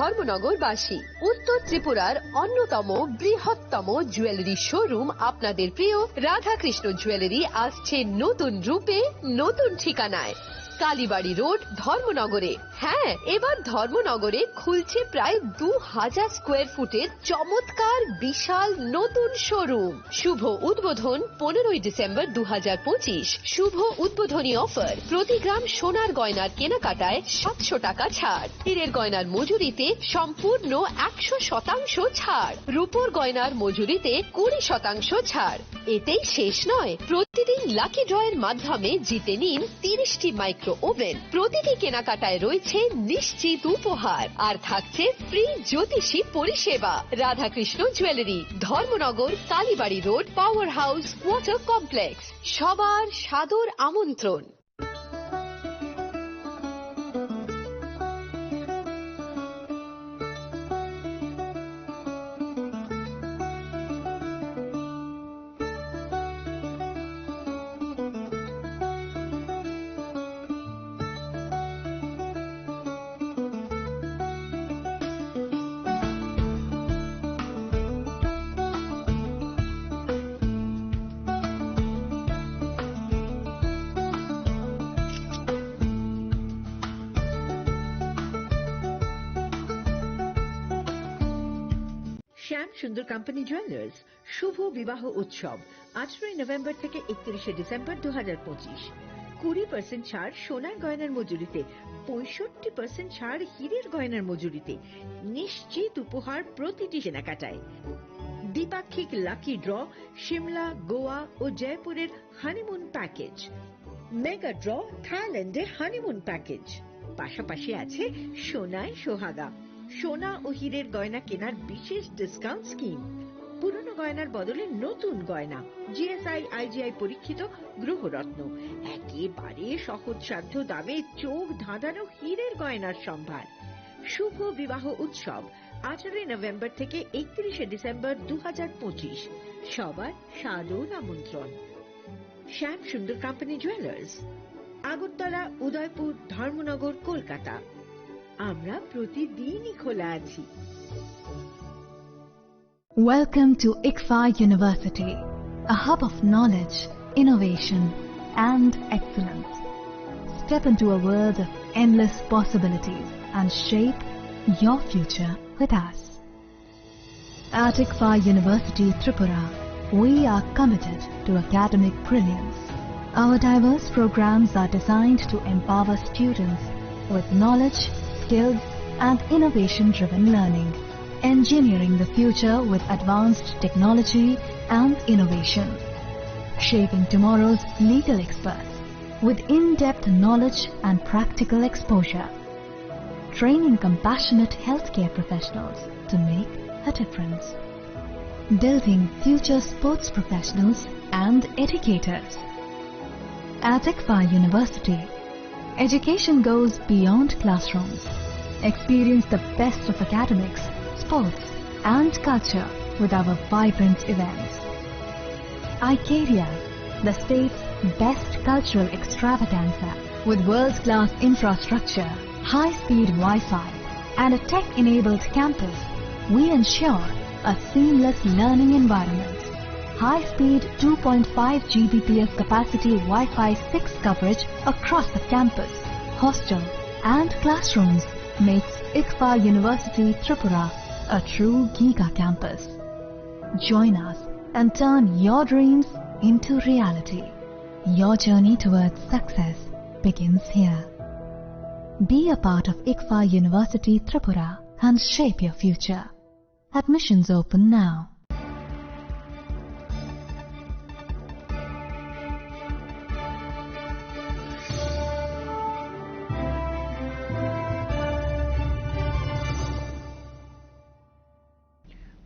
Speaker 2: ধর্মনগরবাসী, উত্তর ত্রিপুরার অন্যতম বৃহত্তম jewellery showroom আপনাদের প্রিয় Radhakrishna jewellery আসছে নতুন রূপে, নতুন ঠিকানায়। কালীবাড়ি রোড, ধর্মনগরে। হ্যাঁ, এবার ধর্মনগরে খুলছে প্রায় 2000 স্কোয়ার ফুটের চমৎকার বিশাল নতুন শোরুম। শুভ উদ্বোধন 15ই ডিসেম্বর 2025। শুভ উদ্বোধনী অফার, প্রতি গ্রাম সোনার গয়নার কেনাকাটায় 700 টাকা ছাড়, হীরের গয়নার মজুরিতে সম্পূর্ণ 100% ছাড়, রূপোর গয়নার মজুরিতে 20% ছাড়। এতেই শেষ নয়, প্রতিদিন লাকি ড্রয়ের মাধ্যমে জিতে নিন 30টি মাইক্রো ওভেন। প্রতিটি কেনাকাটায় রয়েছে নিশ্চিত উপহার, আর থাকছে ফ্রি জ্যোতিষী পরিষেবা। Radhakrishna jewellery, Dharmanagar, Kalibari road, power house, water complex. সবার সাদর আমন্ত্রণ।
Speaker 1: শ্যাম সুন্দর কোম্পানি জুয়েলার্স শুভ বিবাহ উৎসব 18 নভেম্বর থেকে 31 ডিসেম্বর 2025। 20% ছাড় সোনার গয়নার মজুরিতে, 65% ছাড় হীরের গয়নার মজুরিতে, নিশ্চিত উপহার প্রতিটি কেনাকাটায়। দ্বিপাক্ষিক লাকি ড্র, সিমলা, গোয়া ও জয়পুরের হানিমুন প্যাকেজ, মেগা ড্র, থাইল্যান্ডে হানিমুন প্যাকেজ। পাশাপাশি আছে সোনায় সোহাগা, সোনা ও হীরের গয়না কেনার বিশেষ ডিসকাউন্ট স্কিম। পুরনো গয়নার বদলে নতুন গয়না, জিএসআই আইজিআই পরীক্ষিত গ্রহরত্ন, একেবারে সহজসাধ্য দামে চোখ ধাঁধানো হীরের গয়নার সম্ভার। শুভ বিবাহ উৎসব 18 নভেম্বর থেকে 31 ডিসেম্বর 2025। সবার সাদর আমন্ত্রণ। শ্যাম সুন্দর কোম্পানি জুয়েলার্স, আগরতলা, উদয়পুর, ধর্মনগর, কলকাতা। আমরা প্রতিদিনই খোলা আছি।
Speaker 20: Welcome to ICFA University, a hub of knowledge, innovation, and excellence. Step into a world of endless possibilities and shape your future with us. At ICFA University, Tripura, we are committed to academic brilliance. Our diverse programs are designed to empower students with knowledge, skills, and innovation-driven learning, engineering the future with advanced technology and innovation, shaping tomorrow's legal experts with in-depth knowledge and practical exposure, training compassionate healthcare professionals to make a difference, building future sports professionals and educators. At ICFA University, education goes beyond classrooms. Experience the best of academics, sports, and culture with our vibrant events. ICARIA, the state's best cultural extravaganza, with world-class infrastructure, high-speed Wi-Fi, and a tech-enabled campus, we ensure a seamless learning environment. High-speed 2.5 Gbps capacity Wi-Fi 6 coverage across the campus, hostel, and classrooms makes ICFA University Tripura a true Giga campus. Join us and turn your dreams into reality. Your journey towards success begins here. Be a part of ICFA University Tripura and shape your future. Admissions open now.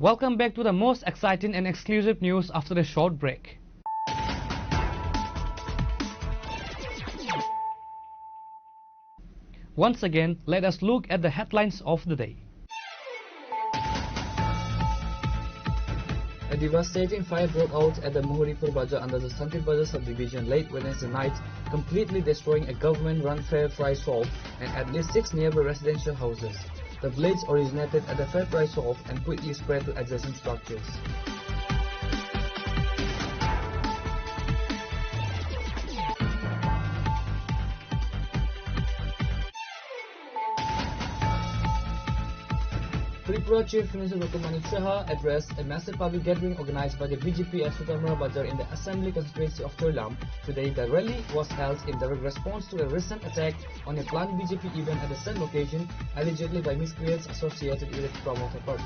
Speaker 19: Welcome back to the most exciting and exclusive news after a short break. Once again, let us look at the headlines of the day.
Speaker 17: A devastating fire broke out at the Muhuripur Bazaar under the Santip Bazaar subdivision late Wednesday night, completely destroying a government-run fair fry shop and at least 6 nearby residential houses. The blaze originated at the fair fry shop and quickly spread to adjacent structures. Tripura Chief Minister Dr. Manik Saha addressed a massive public gathering organized by the BJP at Sutamara Bazaar in the Assembly constituency of Toilam. Today, the rally was held in direct response to a recent attack on a planned BJP event at the same location, allegedly by miscreants associated with the promoter party.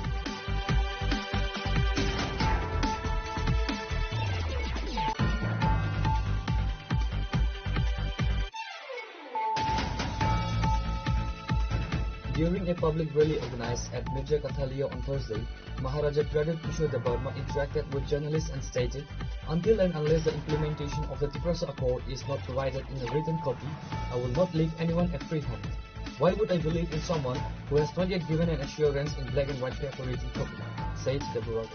Speaker 17: During a public rally organized at Mirja Kathalia on Thursday, Maharaja Pradip Kishore Debarma interacted with journalists and stated, "Until and unless the implementation of the Tiprasa Accord is not provided in a written copy, I will not leave anyone a free hand. Why would I believe in someone who has not yet given an assurance in black and white paper written copy?" said Debarma.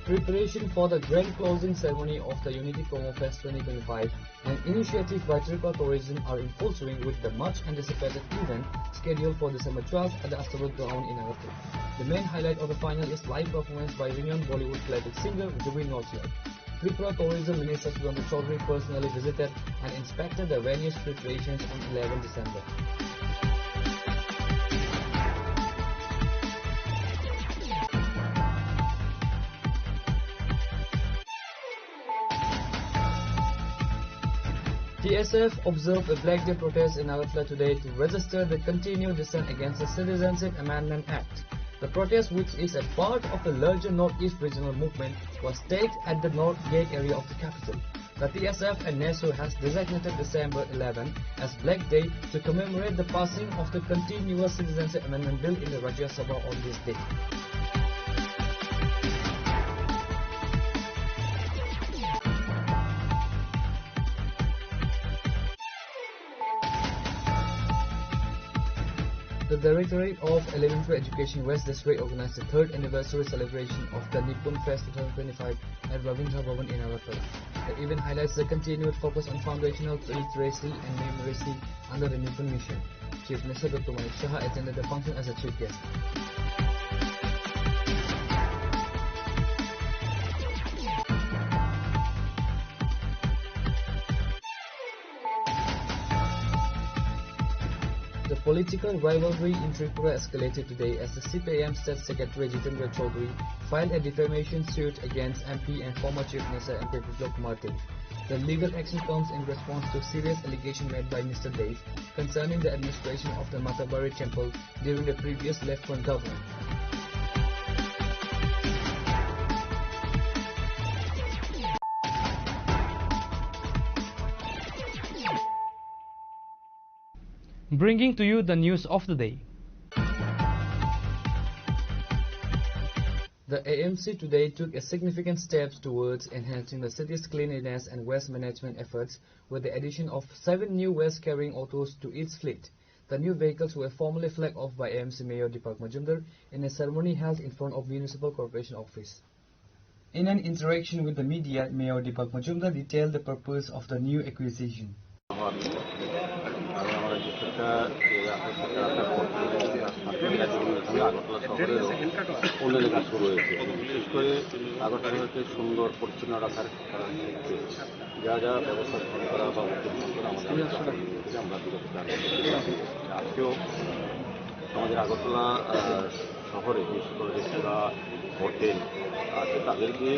Speaker 17: Preparation for the grand closing ceremony of the Unity Promo Fest 2025 and initiative by Tripura Tourism are in full swing with the much anticipated event scheduled for December 12th at the Astabad ground in Agartala. The main highlight of the final is live performance by renowned Bollywood classic singer Jubin Nautiyal. Tripura Tourism Minister Sudhanshu Chaudhary personally visited and inspected the venue's preparations on 11 December. TSF observed a Black Day protest in Agartala today to register the continued dissent against the Citizenship Amendment Act. The protest, which is a part of a larger Northeast regional movement, was staged at the North Gate area of the capital. The TSF and NESO has designated December 11 as Black Day to commemorate the passing of the continuous Citizenship Amendment Bill in the Rajya Sabha on this day. The Directorate of Elementary Education West District organized the 3rd anniversary celebration of the Nippon Fest 2025 at Ravindra Bhavan in Agartala. The event highlights the continued focus on foundational literacy and numeracy under the Nippon Mission. Chief Minister Dr. Manik Saha attended the function as a chief guest. The political rivalry in Tripura escalated today as the CPIM State Secretary Jitendra Chaudhary filed a defamation suit against MP and former Chief Minister MP Biplab Kumar Dev. The legal action comes in response to serious allegation made by Mr. Dev concerning the administration of the Matabari temple during the previous left-front government.
Speaker 19: Bringing to you the news of the day.
Speaker 17: The AMC today took a significant steps towards enhancing the city's cleanliness and waste management efforts with the addition of 7 new waste-carrying autos to its fleet. The new vehicles were formally flagged off by AMC Mayor Deepak Majumdar in a ceremony held in front of Municipal Corporation office. In an interaction with the media, Mayor Deepak Majumdar detailed the purpose of the new acquisition.
Speaker 14: ছাত্রলীগের সঙ্গে আগরতলা শহরেরও উন্নয়নের কাজ শুরু হয়েছে। বিশেষ করে আগরতলাকে সুন্দর পরিচ্ছন্ন রাখার ক্ষেত্রে যা যা ব্যবস্থা গ্রহণ করা বা উদ্যোগ গ্রহণ করা আমাদের আমরা বিগত আজকেও আমাদের আগরতলা শহরে যে সকল রেস্তোরাঁ হোটেল আছে তাদেরকে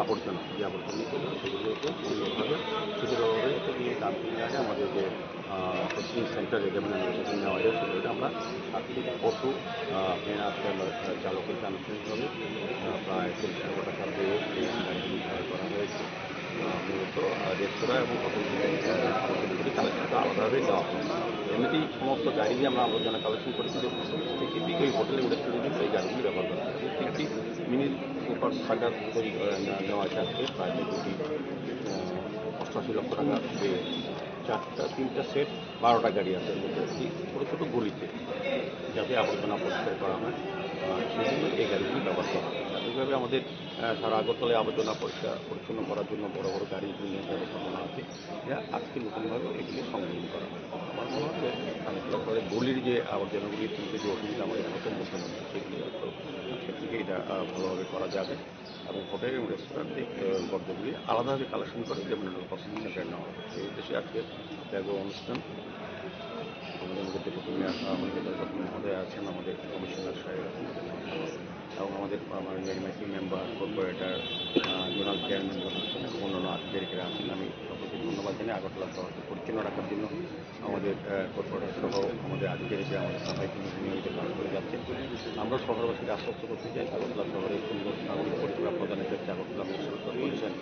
Speaker 14: আবর্জনা যে আবর্জনা সেগুলোকে সুন্দরভাবে সুন্দরভাবে ডাম্পিং ইয়ার্ডে আমাদের যে কোচিং সেন্টারে যেমন নেওয়া যায় সেগুলোকে আমরা আর্থিক পশু চালকের আনুষ্ঠানিকভাবে প্রায় 40 টাকা দিয়ে করা হয়েছে। মূলত রেস্তোরাঁ এবং হোটেলগুলি কালেকশনটা আলাদাভাবে দেওয়া হয়। এমনিতেই সমস্ত গাড়ি দিয়ে আমরা আবর্জনা কালেকশন করেছি যে প্রত্যেকটি ওই হোটেল এবং রেস্টুরেন্টে এই গাড়িগুলি ব্যবহার করা হয়। প্রত্যেকটি মিনি সুপার সাগার তৈরি নেওয়া আছে আজকে প্রায় 88 লক্ষ টাকা দিয়ে 3টা সেট 12টা গাড়ি আছে এর মধ্যে ছোটো ছোটো গলিতে যাতে আবর্জনা পরিষ্কার করা হয় সেজন্য এই গাড়িগুলি ব্যবহার করা হয়। একইভাবে আমাদের সারা আগরতলায় আবর্জনা পরিচ্ছন্ন করার জন্য বড় বড় গাড়ি নিয়ে ব্যবস্থাপনা আছে যা আজকে নতুনভাবে এগুলি সংযোজন করা হয়। আমার মনে হচ্ছে আগরতলা শহরে গলির যে আবর্জনাগুলি তুলতে যে অসুবিধা আমাদের নতুন মধ্যে সেগুলি হয়তো আজকের থেকে এটা ভালোভাবে করা যাবে এবং হোটেল এবং রেস্টুরেন্টে গর্তগুলি আলাদাভাবে কালেকশন করে যেমন প্রসেসিং সেন্টার নেওয়া হয়। সেই উদ্দেশ্যে আজকে ব্যাগ অনুষ্ঠান আমাদের মধ্যে ডেপুটি মেয়র মহোদয় আছেন, আমাদের কমিশনার সাহেব আছেন এবং আমাদের মেরিমাইসি মেম্বার কর্পোরেটর জোনাল চেয়ারম্যান আছেন এবং অন্যান্য আধিকারিকরা আছেন। আমি সকলকে ধন্যবাদ জানাই আগরতলা শহরকে পরিচ্ছন্ন রাখার জন্য আমাদের কর্পোরেটর সহ আমাদের আধিকারিকরা আমাদের সাফাই কর্মী নিয়মিত কাজ করে যাচ্ছেন। আমরা শহরবাসীকে আশ্বস্ত করতে চাই আগরতলা শহরে সুন্দর নাগরিক পরিষেবা প্রদানের ক্ষেত্রে আগরতলা মিউনিসিপ্যাল কর্পোরেশন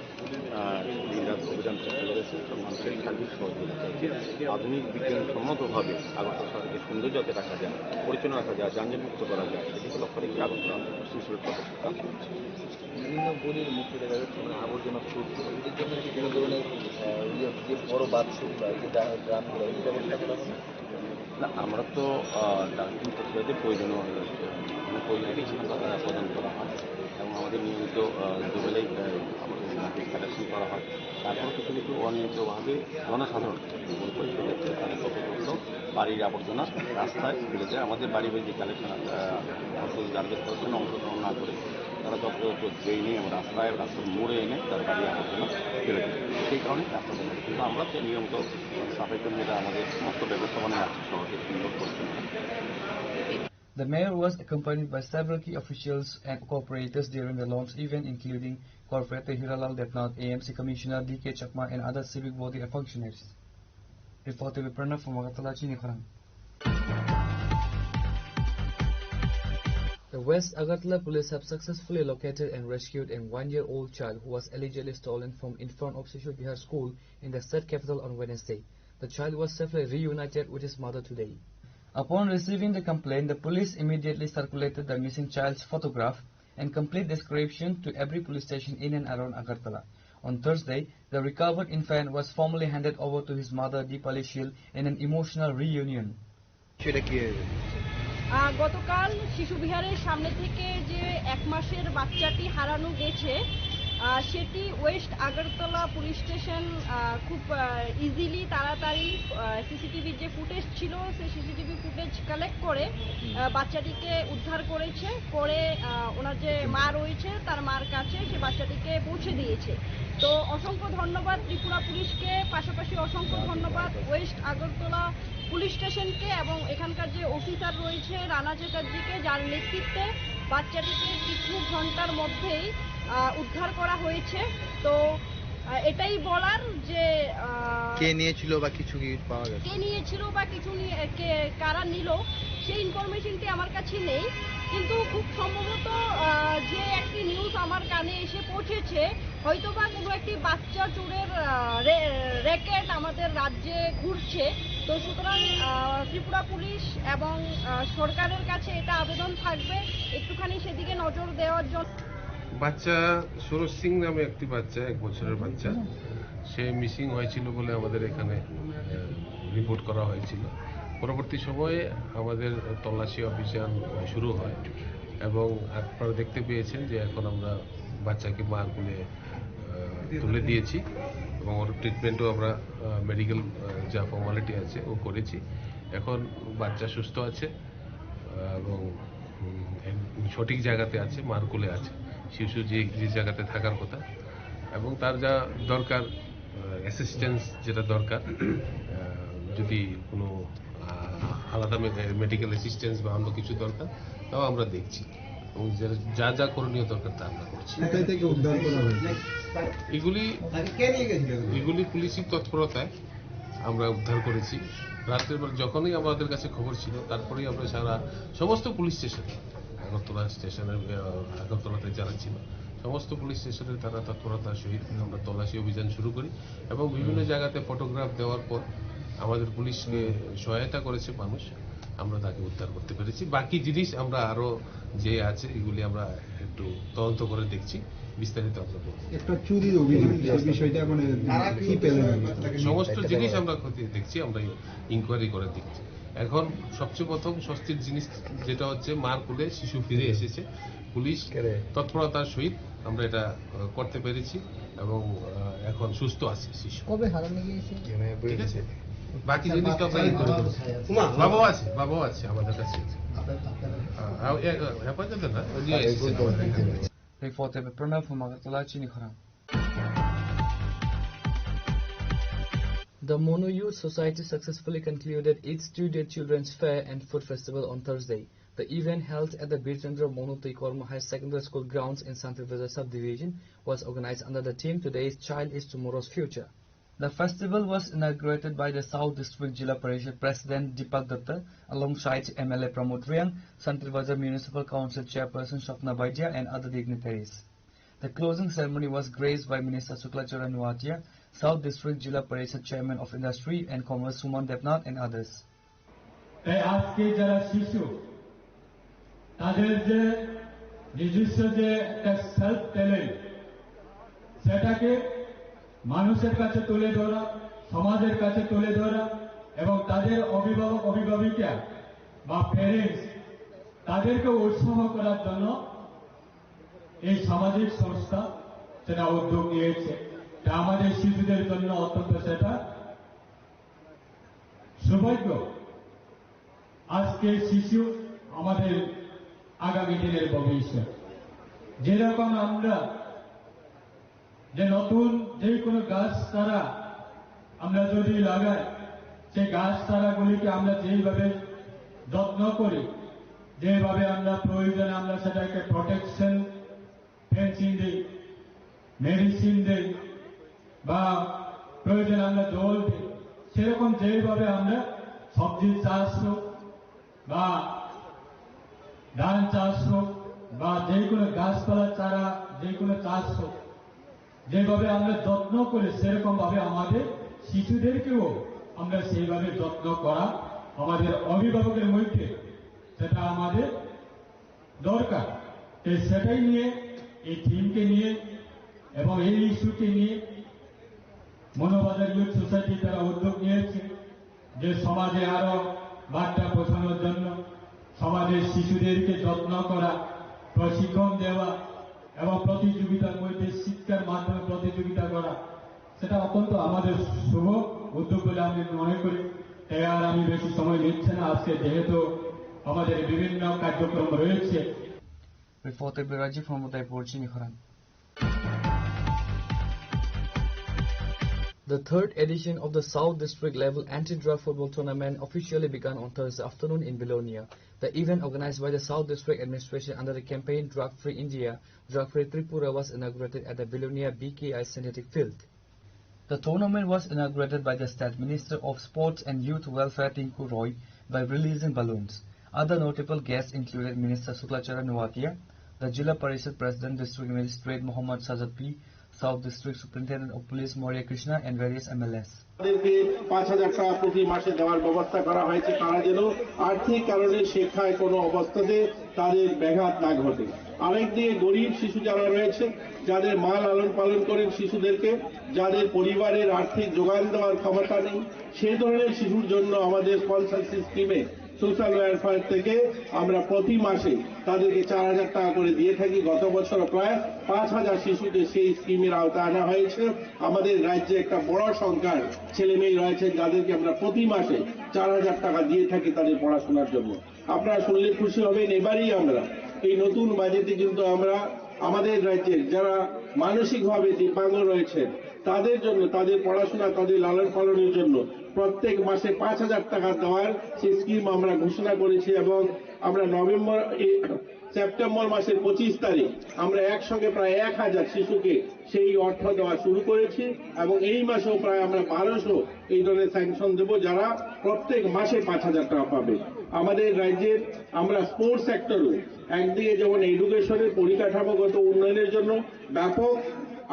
Speaker 14: দিনরাত অভিযান চেষ্টা করেছে এবং মানুষের সার্বিক সহযোগিতা চাইছে। আধুনিক বিজ্ঞানসম্মতভাবে আগরতলা শহরকে সুন্দর যাতে রাখা যায়, পরিচ্ছন্ন রাখা যায়, যানজটমুক্ত করা যায় সেদিকে লক্ষ্য রেখে আগরতলা মিউনিসিপ্যাল কর্পোরেশন কাজ করছে।
Speaker 17: বিভিন্ন গলির মুখে দেখা যাচ্ছে আবর্জনা ছুটছে, এদের জন্য কি কোনো ধরনের যে বড় বাথরুম বা যে ড্রামগুলো এই ব্যবস্থা করা হবে
Speaker 14: না? আমরা তো ডাস্টবিন প্রক্রিয়াতে প্রয়োজনীয় প্রদান করা হয় এবং আমাদের নিয়মিত দুবেলাই আমাদের কালেকশন করা হয়। তারপর কিছু কিছু অনিয়মিতভাবে জনসাধারণ যত বাড়ির আবর্জনা রাস্তায় ফেলে যায়। আমাদের বাড়ি বাড়ি যে কালেকশন গার্বেজ কালেকশন অংশগ্রহণ না করে তারা যত ড্রেনে এবং রাস্তায় রাস্তার মোড়ে এনে তার বাড়ি আবর্জনা ফেলে দেয়। সেই কারণে রাস্তা দেখা কিন্তু আমরা তো নিয়মিত সাফাই কর্মীরা আমাদের সমস্ত ব্যবস্থাপনায় আছে শহরকে সুন্দর পরিচ্ছন্ন।
Speaker 17: The mayor was accompanied by several key officials and cooperators during the launch event, including Corporator Hiralal Debnath, AMC Commissioner D.K. Chakma, and other civic body functionaries. Reported by Pranav from Agartala, Chinikharan. The West Agartala police have successfully located and rescued a 1-year-old child who was allegedly stolen from in front of Shishu Bihar school in the state capital on Wednesday. The child was safely reunited with his mother today. Upon receiving the complaint, the police immediately circulated the missing child's photograph and complete description to every police station in and around Agartala. On Thursday, the recovered infant was formally handed over to his mother Deepali Shil in an emotional reunion.
Speaker 21: গতকাল শিশু বিহারের সামনে থেকে যে 1 মাসের বাচ্চাটি হারানো গেছে সেটি ওয়েস্ট আগরতলা পুলিশ স্টেশন খুব ইজিলি তাড়াতাড়ি সিসিটিভির যে ফুটেজ ছিল সেই সিসিটিভি ফুটেজ কালেক্ট করে বাচ্চাটিকে উদ্ধার করেছে, করে ওনার যে মা রয়েছে তার মার কাছে সে বাচ্চাটিকে পৌঁছে দিয়েছে। তো অসংখ্য ধন্যবাদ ত্রিপুরা পুলিশকে, পাশাপাশি অসংখ্য ধন্যবাদ ওয়েস্ট আগরতলা পুলিশ স্টেশনকে এবং এখানকার যে অফিসার রয়েছে রানা চ্যাটার্জিকে, যার নেতৃত্বে বাচ্চাটিকে কিছু ঘন্টার মধ্যেই উদ্ধার করা হয়েছে। তো এটাই বলার যে
Speaker 22: কে নিয়েছিল বা কিছু কি পাওয়া গেছে,
Speaker 21: কে নিয়েছিল বা কিছু কারা নিল সেই ইনফরমেশনটি আমার কাছে নেই, কিন্তু খুব সম্ভবত যে একটি নিউজ আমার কানে এসে পৌঁছেছে হয়তোবা কোনো একটি বাচ্চা চোরের র্যাকেট আমাদের রাজ্যে ঘুরছে। তো সুতরাং ত্রিপুরা পুলিশ এবং সরকারের কাছে এটা আবেদন থাকবে একটুখানি সেদিকে নজর দেওয়ার জন্য।
Speaker 23: বাচ্চা সরোজ সিং নামে একটি বাচ্চা, 1 বছরের বাচ্চা, সে মিসিং হয়েছিল বলে আমাদের এখানে রিপোর্ট করা হয়েছিল। পরবর্তী সময়ে আমাদের তল্লাশি অভিযান শুরু হয় এবং আপনারা দেখতে পেয়েছেন যে এখন আমরা বাচ্চাকে মার কোলে তুলে দিয়েছি এবং ওর ট্রিটমেন্টও আমরা মেডিকেল যা ফর্মালিটি আছে ও করেছি এখন বাচ্চা সুস্থ আছে এবং সঠিক জায়গাতে আছে, মার কোলে আছে। শিশু যে জায়গাতে থাকার কথা এবং তার যা দরকার অ্যাসিস্ট্যান্স যেটা দরকার, যদি কোনো আলাদা মেডিকেল অ্যাসিস্ট্যান্স বা অন্য কিছু দরকার তাও আমরা দেখছি এবং যা যা করণীয় দরকার তা আমরা করছি। এগুলি পুলিশি তৎপরতায় আমরা উদ্ধার করেছি। রাত্রের বেলা যখনই আমাদের কাছে খবর ছিল তারপরেই আমরা সারা সমস্ত পুলিশ স্টেশন, আগরতলা স্টেশনের আগরতলাতে যারা ছিল সমস্ত পুলিশ স্টেশনের তারা তৎপরতার সহিত আমরা তল্লাশি অভিযান শুরু করি এবং বিভিন্ন জায়গাতে ফটোগ্রাফ দেওয়ার পর আমাদের পুলিশকে সহায়তা করেছে মানুষ, আমরা তাকে উদ্ধার করতে পেরেছি। বাকি জিনিস আমরা আরো যে আছে এগুলি আমরা একটু তদন্ত করে দেখছি, বিস্তারিত আমরা বলবো।
Speaker 3: একটা চুরির অভিযোগ, এই বিষয়টা মানে কি পেলেন?
Speaker 23: সমস্ত জিনিস আমরা দেখছি, আমরা ইনকোয়ারি করে দেখছি। এখন সবচেয়ে প্রথম স্বস্তির জিনিস যেটা হচ্ছে মার কোলে শিশু ফিরে এসেছে, পুলিশ তৎপরতার সহিত আমরা এটা করতে পেরেছি এবং এখন সুস্থ আছে শিশু।
Speaker 4: কবে হারানো গিয়েছে?
Speaker 23: ঠিক আছে, বাকি জিনিসটা বাবাও আছে আমাদের কাছে। হেফাজতে না,
Speaker 17: Reported by Pranav from Agartala, Chinikhara. The Mono Youth Society successfully concluded its two-day Children's Fair and Food Festival on Thursday. The event, held at the Birchandra Mono Teikorma High Secondary School grounds in Santirbajar subdivision, was organized under the theme "Today's Child is Tomorrow's Future." The festival was inaugurated by the South District Jilla Parishad President Deepak Datta alongside MLA Pramod Riang, Santirbajar Municipal Council Chairperson Shapna Vaidya and other dignitaries. The closing ceremony was graced by Minister Suklachara Nuatia, South District Jilla Parishad Chairman of Industry and Commerce Suman Devnath and others.
Speaker 5: আজকে যারা শিশু তাদের যে নিজস্ব যে একটা self talent সেটাকে মানুষের কাছে তুলে ধরা, সমাজের কাছে তুলে ধরা এবং তাদের অভিভাবক অভিভাবিকা বা প্যারেন্টস তাদেরকে উৎসাহ করার জন্য এই সামাজিক সংস্থা সেটা উদ্যোগ নিয়েছে। তা আমাদের শিশুদের জন্য অত্যন্ত সেটা সৌভাগ্য। আজকে শিশু আমাদের আগামী দিনের ভবিষ্যৎ। যেরকম আমরা যে নতুন যে কোনো গাছ চারা আমরা যদি লাগাই, সেই গাছ চারাগুলিকে আমরা যেইভাবে যত্ন করি, যেভাবে আমরা প্রয়োজনে আমরা সেটাকে প্রোটেকশন ফেন্সিং দিই, মেডিসিন দিই বা প্রয়োজনে আমরা জল দিই, সেরকম যেভাবে আমরা সবজি চাষ হোক বা ধান চাষ হোক বা যে কোনো গাছপালা চারা যে কোনো চাষ হোক, যেভাবে আমরা যত্ন করি সেরকম ভাবে আমাদের শিশুদেরকেও আমরা সেইভাবে যত্ন করা আমাদের অভিভাবকের মধ্যে সেটা আমাদের দরকার। সেটাই নিয়ে এই থিমকে নিয়ে এবং এই ইস্যুকে নিয়ে মনোবাজার ইউথ সোসাইটি তারা উদ্যোগ নিয়েছে যে সমাজে আরো বার্তা পৌঁছানোর জন্য সমাজের শিশুদেরকে যত্ন করা, প্রশিক্ষণ দেওয়া এবং প্রতিযোগিতার মধ্যে শিক্ষার মাধ্যমে প্রতিযোগিতা করা, সেটা অত্যন্ত আমাদের শুভ উদ্যোগ বলে আমি মনে করি। তাই আর আমি বেশি সময় নিচ্ছি না, আজকে যেহেতু আমাদের বিভিন্ন কার্যক্রম রয়েছে।
Speaker 17: Reported by Rajiv from Udaipur, Chinikhara. The third edition of the South District level anti-drug football tournament officially began on Thursday afternoon in Belonia. The event, organized by the South District Administration under the campaign Drug Free India, Drug Free Tripura, was inaugurated at the Belonia BKI Synthetic Field. The tournament was inaugurated by the State Minister of Sports and Youth Welfare Tinku Roy by releasing balloons. Other notable guests included Minister Suklachara Nuatia, the Jilla Parishad President, District Magistrate Muhammad Sajad P, South District Superintendent of Police Maria Krishna and various MLS.
Speaker 11: তাদেরকে ৫,০০০ টাকা প্রতি মাসে দেওয়ার ব্যবস্থা করা হয়েছে, তারা যেন আর্থিক কারণে শিক্ষায় কোনো অবস্থাতে তাদের ব্যাঘাত না ঘটে। আরেকদিকে গরিব শিশু যারা রয়েছে, যাদের মা লালন পালন করেন শিশুদেরকে, যাদের পরিবারের আর্থিক যোগান দেওয়ার ক্ষমতা নেই, সেই ধরনের শিশুর জন্য আমাদের স্পন্সরশিপ স্কিমে সোশ্যাল ওয়েলফেয়ার থেকে আমরা প্রতি মাসে তাদেরকে 4,000 টাকা করে দিয়ে থাকি। গত বছর প্রায় 5,000 শিশুকে সেই স্কিমের আওতায় আনা হয়েছে। আমাদের রাজ্যে একটা বড় সংখ্যার ছেলে মেয়ে রয়েছেন যাদেরকে আমরা প্রতি মাসে 4,000 টাকা দিয়ে থাকি তাদের পড়াশোনার জন্য। আপনারা শুনলে খুশি হবেন, এবারেই আমরা এই নতুন বাজেটে কিন্তু আমরা আমাদের রাজ্যের যারা মানসিকভাবে দিব্যাঙ্গ রয়েছেন তাদের জন্য, তাদের পড়াশোনা, তাদের লালন পালনের জন্য প্রত্যেক মাসে 5,000 টাকা দেওয়ার সেই স্কিম আমরা ঘোষণা করেছি এবং আমরা সেপ্টেম্বর মাসের 25 তারিখ আমরা একসঙ্গে প্রায় 1,000 শিশুকে সেই অর্থ দেওয়া শুরু করেছি এবং এই মাসেও প্রায় আমরা 1200 এই ধরনের স্যাংশন দেব যারা প্রত্যেক মাসে 5,000 টাকা পাবে। আমাদের রাজ্যের আমরা স্পোর্টস সেক্টরও একদিকে যেমন এডুকেশনের পরিকাঠামোগত উন্নয়নের জন্য ব্যাপক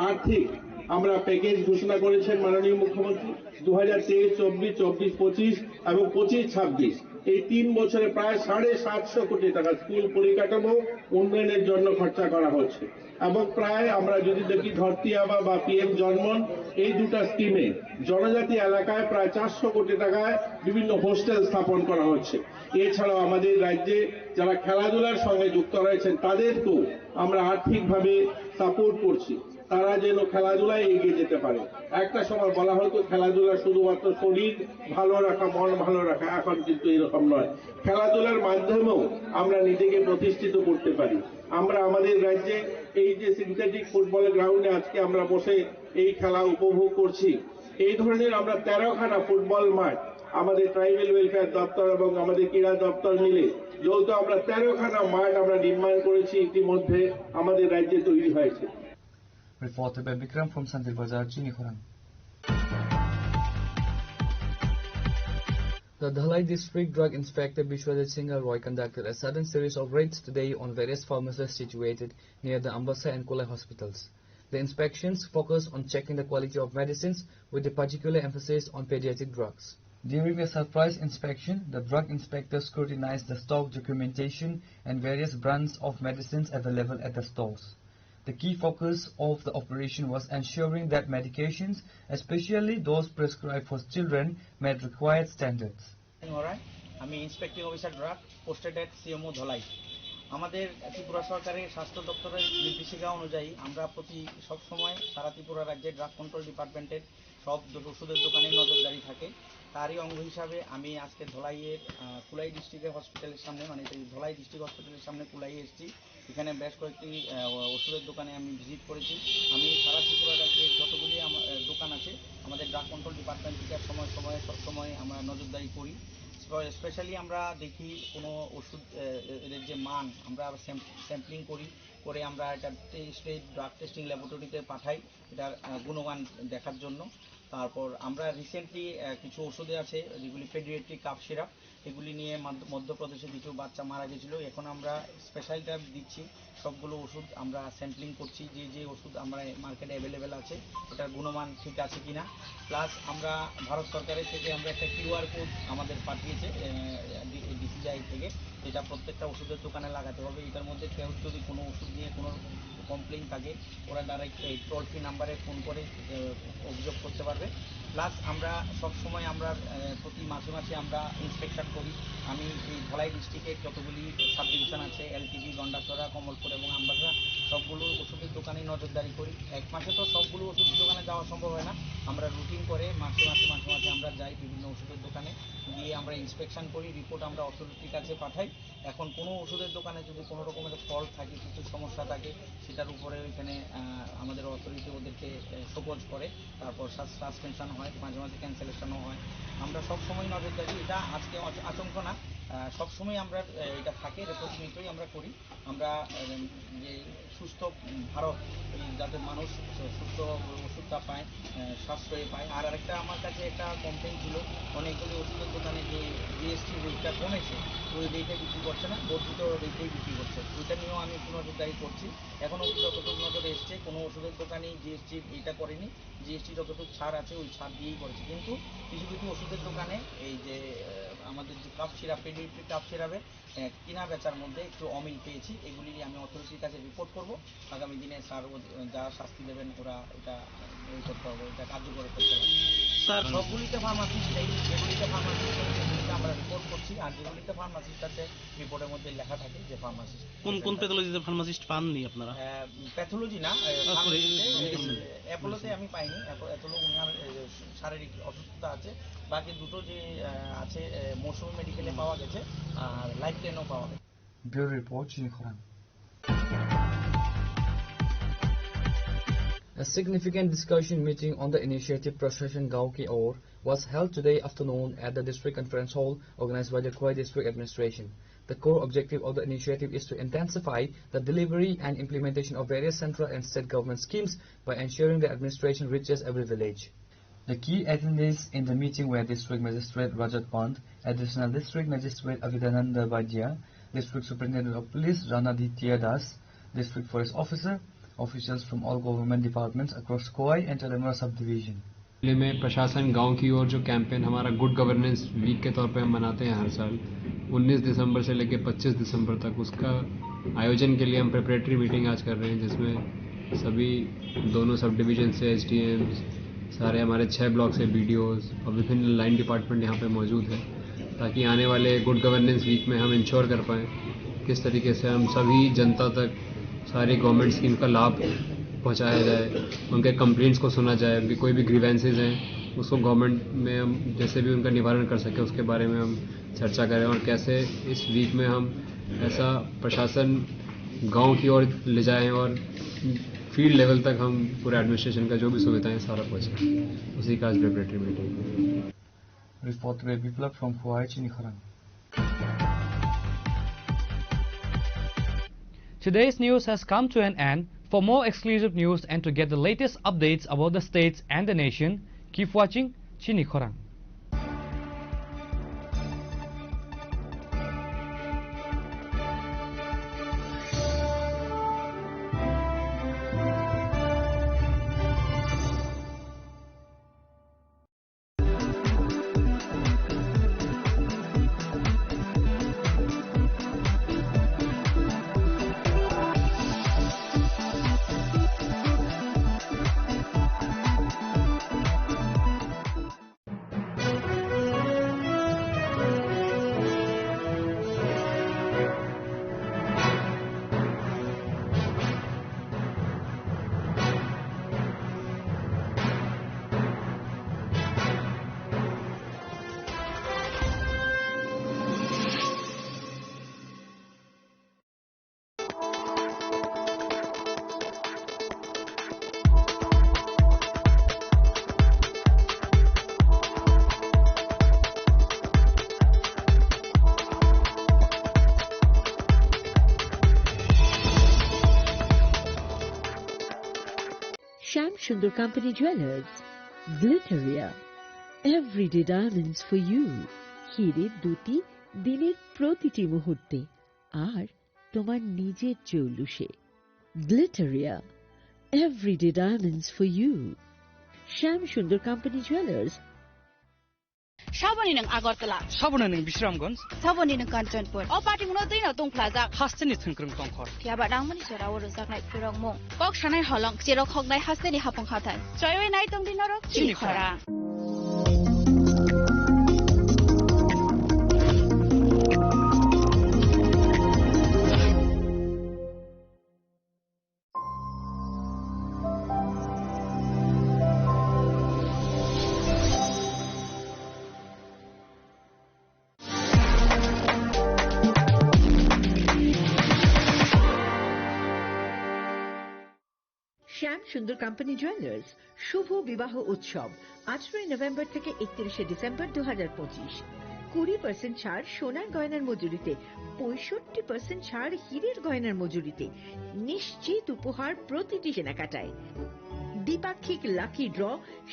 Speaker 11: আর্থিক আমরা প্যাকেজ ঘোষণা করেছেন মাননীয় মুখ্যমন্ত্রী। 2023-24, 24-25 এবং 25-26 এই 3 বছরে প্রায় 750 কোটি টাকা স্কুল পরিকাঠামো উন্নয়নের জন্য খরচা করা হচ্ছে এবং প্রায় আমরা যদি দেখি ধরতি আবা বা PM জন্মন এই দুটা স্কিমে জনজাতি এলাকায় প্রায় 400 কোটি টাকায় বিভিন্ন হোস্টেল স্থাপন করা হচ্ছে। এছাড়াও আমাদের রাজ্যে যারা খেলাধুলার সঙ্গে যুক্ত রয়েছেন তাদেরকেও আমরা আর্থিকভাবে সাপোর্ট করছি, তারা যেন খেলাধুলায় এগিয়ে যেতে পারে। একটা সময় বলা হতো খেলাধুলা শুধুমাত্র শরীর ভালো রাখা, মন ভালো রাখা, এখন কিন্তু এরকম নয়। খেলাধুলার মাধ্যমেও আমরা নিজেকে প্রতিষ্ঠিত করতে পারি। আমরা আমাদের রাজ্যে এই যে সিনথেটিক ফুটবল গ্রাউন্ডে আজকে আমরা বসে এই খেলা উপভোগ করছি, এই ধরনের আমরা 13খানা ফুটবল মাঠ আমাদের ট্রাইবাল ওয়েলফেয়ার দপ্তর এবং আমাদের ক্রীড়া দপ্তর মিলে যৌথ আমরা 13খানা মাঠ আমরা নির্মাণ করেছি, ইতিমধ্যে আমাদের রাজ্যে তৈরি হয়েছে।
Speaker 17: Reported by Bikram from Sandir Bazar, Chinikhoran. The Dhalai District Drug Inspector Bishwajit Singh Roy conducted a sudden series of raids today on various pharmacies situated near the Ambassa and Kolai hospitals. The inspections focus on checking the quality of medicines with a particular emphasis on pediatric drugs. During a surprise inspection, the drug inspector scrutinized the stock documentation and various brands of medicines available at the stores. The key focus of the operation was ensuring that medications, especially those prescribed for children, met required standards.
Speaker 4: আমি inspecting officer drug posted এট CMO Dhalai. আমাদের ত্রিপুরা সরকারের স্বাস্থ্য দপ্তরের নির্দেশিকা অনুযায়ী আমরা সব সময় সারা ত্রিপুরা রাজ্যে ড্রাগ কন্ট্রোল ডিপার্টমেন্টের সব ওষুধের দোকানে নজরদারি থাকে। তারই অঙ্গ হিসাবে আমি আজকে ধলাইয়ের কুলাই ডিস্ট্রিক্টের হসপিটালের সামনে, মানে ধলাই ডিস্ট্রিক্ট হসপিটালের সামনে কুলাই এসেছি। এখানে বেশ কয়েকটি ওষুধের দোকানে আমি ভিজিট করেছি। আমি সারা ত্রিপুরা রাজ্যের যতগুলি দোকান আছে আমাদের ড্রাগ কন্ট্রোল ডিপার্টমেন্ট থেকে সবসময় আমরা নজরদারি করি। স্পেশালি আমরা দেখি কোনো ওষুধ এদের যে মান আমরা স্যাম্পলিং করে আমরা এটা ড্রাগ টেস্টিং ল্যাবরেটরিতে পাঠাই এটার গুণমান দেখার জন্য। তারপর আমরা রিসেন্টলি কিছু ওষুধে আছে যেগুলি পেডিয়াট্রিক কাফ সিরাপ, এগুলি নিয়ে মধ্যপ্রদেশে কিছু বাচ্চা মারা গেছিলো। এখন আমরা স্পেশালটা দিচ্ছি, সবগুলো ওষুধ আমরা স্যাম্পলিং করছি যে ওষুধ আমরা মার্কেটে অ্যাভেলেবেল আছে এটার গুণমান ঠিক আছে কিনা। প্লাস আমরা ভারত সরকারের থেকে আমরা একটা QR কোড আমাদের পাঠিয়েছে DCGI থেকে, এটা প্রত্যেকটা ওষুধের দোকানে লাগাতে হবে। এটার মধ্যে কেউ যদি কোনো ওষুধ নিয়ে কোনো কমপ্লেন থাকে ওরা ডাইরেক্ট এই টোল ফ্রি নাম্বারে ফোন করে অভিযোগ করতে পারবে। প্লাস আমরা সবসময় আমরা প্রতি মাসে আমরা ইন্সপেকশন করি। আমি এই ধলাই ডিস্ট্রিক্টের যতগুলি সাব ডিভিশন আছে LTB, গন্ডাছড়া, কমলপুর এবং আমবাসা সবগুলো ওষুধের দোকানে নজরদারি করি। এক মাসে তো সবগুলো ওষুধের দোকানে যাওয়া সম্ভব হয় না, আমরা রুটিন করে মাসে আমরা যাই বিভিন্ন ওষুধের দোকানে গিয়ে আমরা ইন্সপেকশন করি, রিপোর্ট আমরা অথরিটির কাছে পাঠাই। এখন কোনো ওষুধের দোকানে যদি কোনো রকমের ফল্ট থাকে, কিছু সমস্যা থাকে, সেটার উপরে ওইখানে আমাদের অথরিটি ওদেরকে শোকজ করে, তারপর সাসপেনশন হয়, মাঝে ক্যান্সেলেশনও হয়। আমরা সবসময় নজরদারি, এটা আজকে আতঙ্ক না, সবসময় আমরা এটা থাকে, রেপোর্টই আমরা করি। আমরা যে সুস্থ ভারত যাতে মানুষ সুস্থ ওষুধটা পায়, সাশ্রয়ে পায়। আর আরেকটা আমার কাছে একটা কমপ্লেন ছিল, অনেকগুলি ওষুধের দোকানে যে GST রেটটা কমেছে, ওই রেটে বিক্রি করছে না, বর্ধিত রেটেই বিক্রি করছে। ওইটা নিয়েও আমি একটু নজরদারি করছি। এখনও যতটুকু নজরে এসছে কোনো ওষুধের দোকানেই GST এটা করেনি, GST যতটুকু ছাড় আছে ওই ছাড় দিয়েই করেছে। কিন্তু কিছু ওষুধের দোকানে এই যে আমাদের যে কাপ সিরাপ, পেডিয়াট্রিক কাপ সিরাপে কিনা বেচার মধ্যে একটু অমিল পেয়েছি। এগুলি আমি অথরিটির কাছে রিপোর্ট করব। আগামী দিনে স্যার যা শাস্তি দেবেন ওরা এটা করতে হবে, এটা কার্যকর করতে হবে। স্যার সবগুলিতে ফার্মাসিস্ট নেই, যেগুলিতে ফার্মাসিস্ট নেই সেগুলিতে আমরা রিপোর্ট করছি, আর যেগুলিতে ফার্মাসিস্ট আছে রিপোর্টের মধ্যে লেখা থাকে যে ফার্মাসিস্ট।
Speaker 7: কোন প্যাথোলজিতে ফার্মাসিস্ট পাননি আপনারা?
Speaker 4: প্যাথোলজি না, অ্যাপোলোতে আমি পাইনি। অ্যাপোলো উনার শারীরিক অসুস্থতা আছে, বাকি দুটো যে আছে মৌসুমী মেডিকেলে পাওয়া গেছে আর লাইফ লাইনেও পাওয়া গেছে।
Speaker 17: Bureau Report, Chini Khorang. A significant discussion meeting on the initiative Prashashan Gaon Ki Aur was held today afternoon at the District Conference Hall organized by the Khoi District Administration. The core objective of the initiative is to intensify the delivery and implementation of various central and state government schemes by ensuring the administration reaches every village. The key attendees in the meeting were District Magistrate Rajat Pant, Additional District Magistrate Avidananda Bhatia, District Superintendent of Police Ranaditya Das, District Forest Officer, officials from all government departments across Khoi and Telemura subdivision.
Speaker 8: जिले में प्रशासन गांव की ओर जो campaign हमारा good governance week के तौर पे हम मनाते हैं हर साल 19 दिसंबर से लेकर 25 दिसंबर तक, उसका आयोजन के लिए हम प्रिपरेटरी मीटिंग आज कर रहे हैं, जिसमें सभी दोनों सब डिवीजन से एसडीएम्स, सारे हमारे 6 ब्लॉक से बीडीओज और विभिन्न लाइन डिपार्टमेंट यहाँ पे मौजूद है, ताकि आने वाले गुड गवर्नेंस वीक में हम इंश्योर कर पाएँ किस तरीके से हम सभी जनता तक सारी गवर्नमेंट स्कीम का लाभ पहुंचाया जाए, उनके कंप्लेंट्स को सुना जाए, उनकी कोई भी ग्रीवेंसेज हैं उसको गवर्नमेंट में हम जैसे भी उनका निवारण कर सके उसके बारे में हम चर्चा करें, और कैसे इस वीक में हम ऐसा प्रशासन गांव की ओर ले जाएं और फील्ड लेवल तक हम पूरे एडमिनिस्ट्रेशन का जो भी सुविधाएं सारा पहुँचे, उसी का आज preparatory meeting.
Speaker 17: Report by Biplab from Khoi, Chini Khorang.
Speaker 19: Today's news has come to an end. For more exclusive news and to get the latest updates about the states and the nation, keep watching Chini Khorang.
Speaker 1: Sham Sundar Company Jewelers, Glitteria, everyday diamonds for you. হিরের দুটি দিনের প্রতিটি মুহূর্তে আর তোমার নিজের জৌলুসে। Glitteria, everyday diamonds for you. Sham Sundar Company Jewelers.
Speaker 13: Shaboni ng Agartala.
Speaker 19: Sabona ng Bisramganj.
Speaker 13: Saboni ng Kanchanpur. O party mo na din atong plaza.
Speaker 19: Hasteni thungkrung tongkhor.
Speaker 13: Kaya ba nang mani sura waro saknai pirong mo. Kok shanai holong sirok hognai hasteni hapong khatan. Choy nai tong dinoro. Chini Khorang.
Speaker 1: শ্যাম সুন্দর company jewellers শুভ বিবাহ উৎসব 18 November থেকে 31 December 2025। 20% ছাড় সোনার গয়নার মজুরিতে, 65% ছাড় হীরের গয়নার মজুরিতে, নিশ্চিত উপহার প্রতিটি কেনাকাটায়। দ্বিপাক্ষিক লাকি ড্র,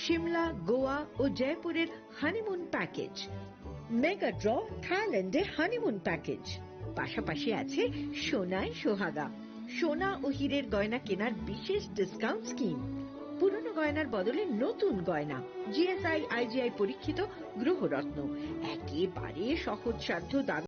Speaker 1: শিমলা, গোয়া ও জয়পুরের হানিমুন প্যাকেজ, মেগা ড্র থাইল্যান্ডে হানিমুন প্যাকেজ, পাশাপাশি আছে সোনায় সোহাগা, সোনা ও হীরের গয়না কেনার বিশেষ ডিসকাউন্ট স্কিম, পুরনো গয়নার বদলে নতুন গয়না, জিএসআই আইজিআই পরীক্ষিত গ্রহরত্ন, একেবারে সহজসাধ্য দামে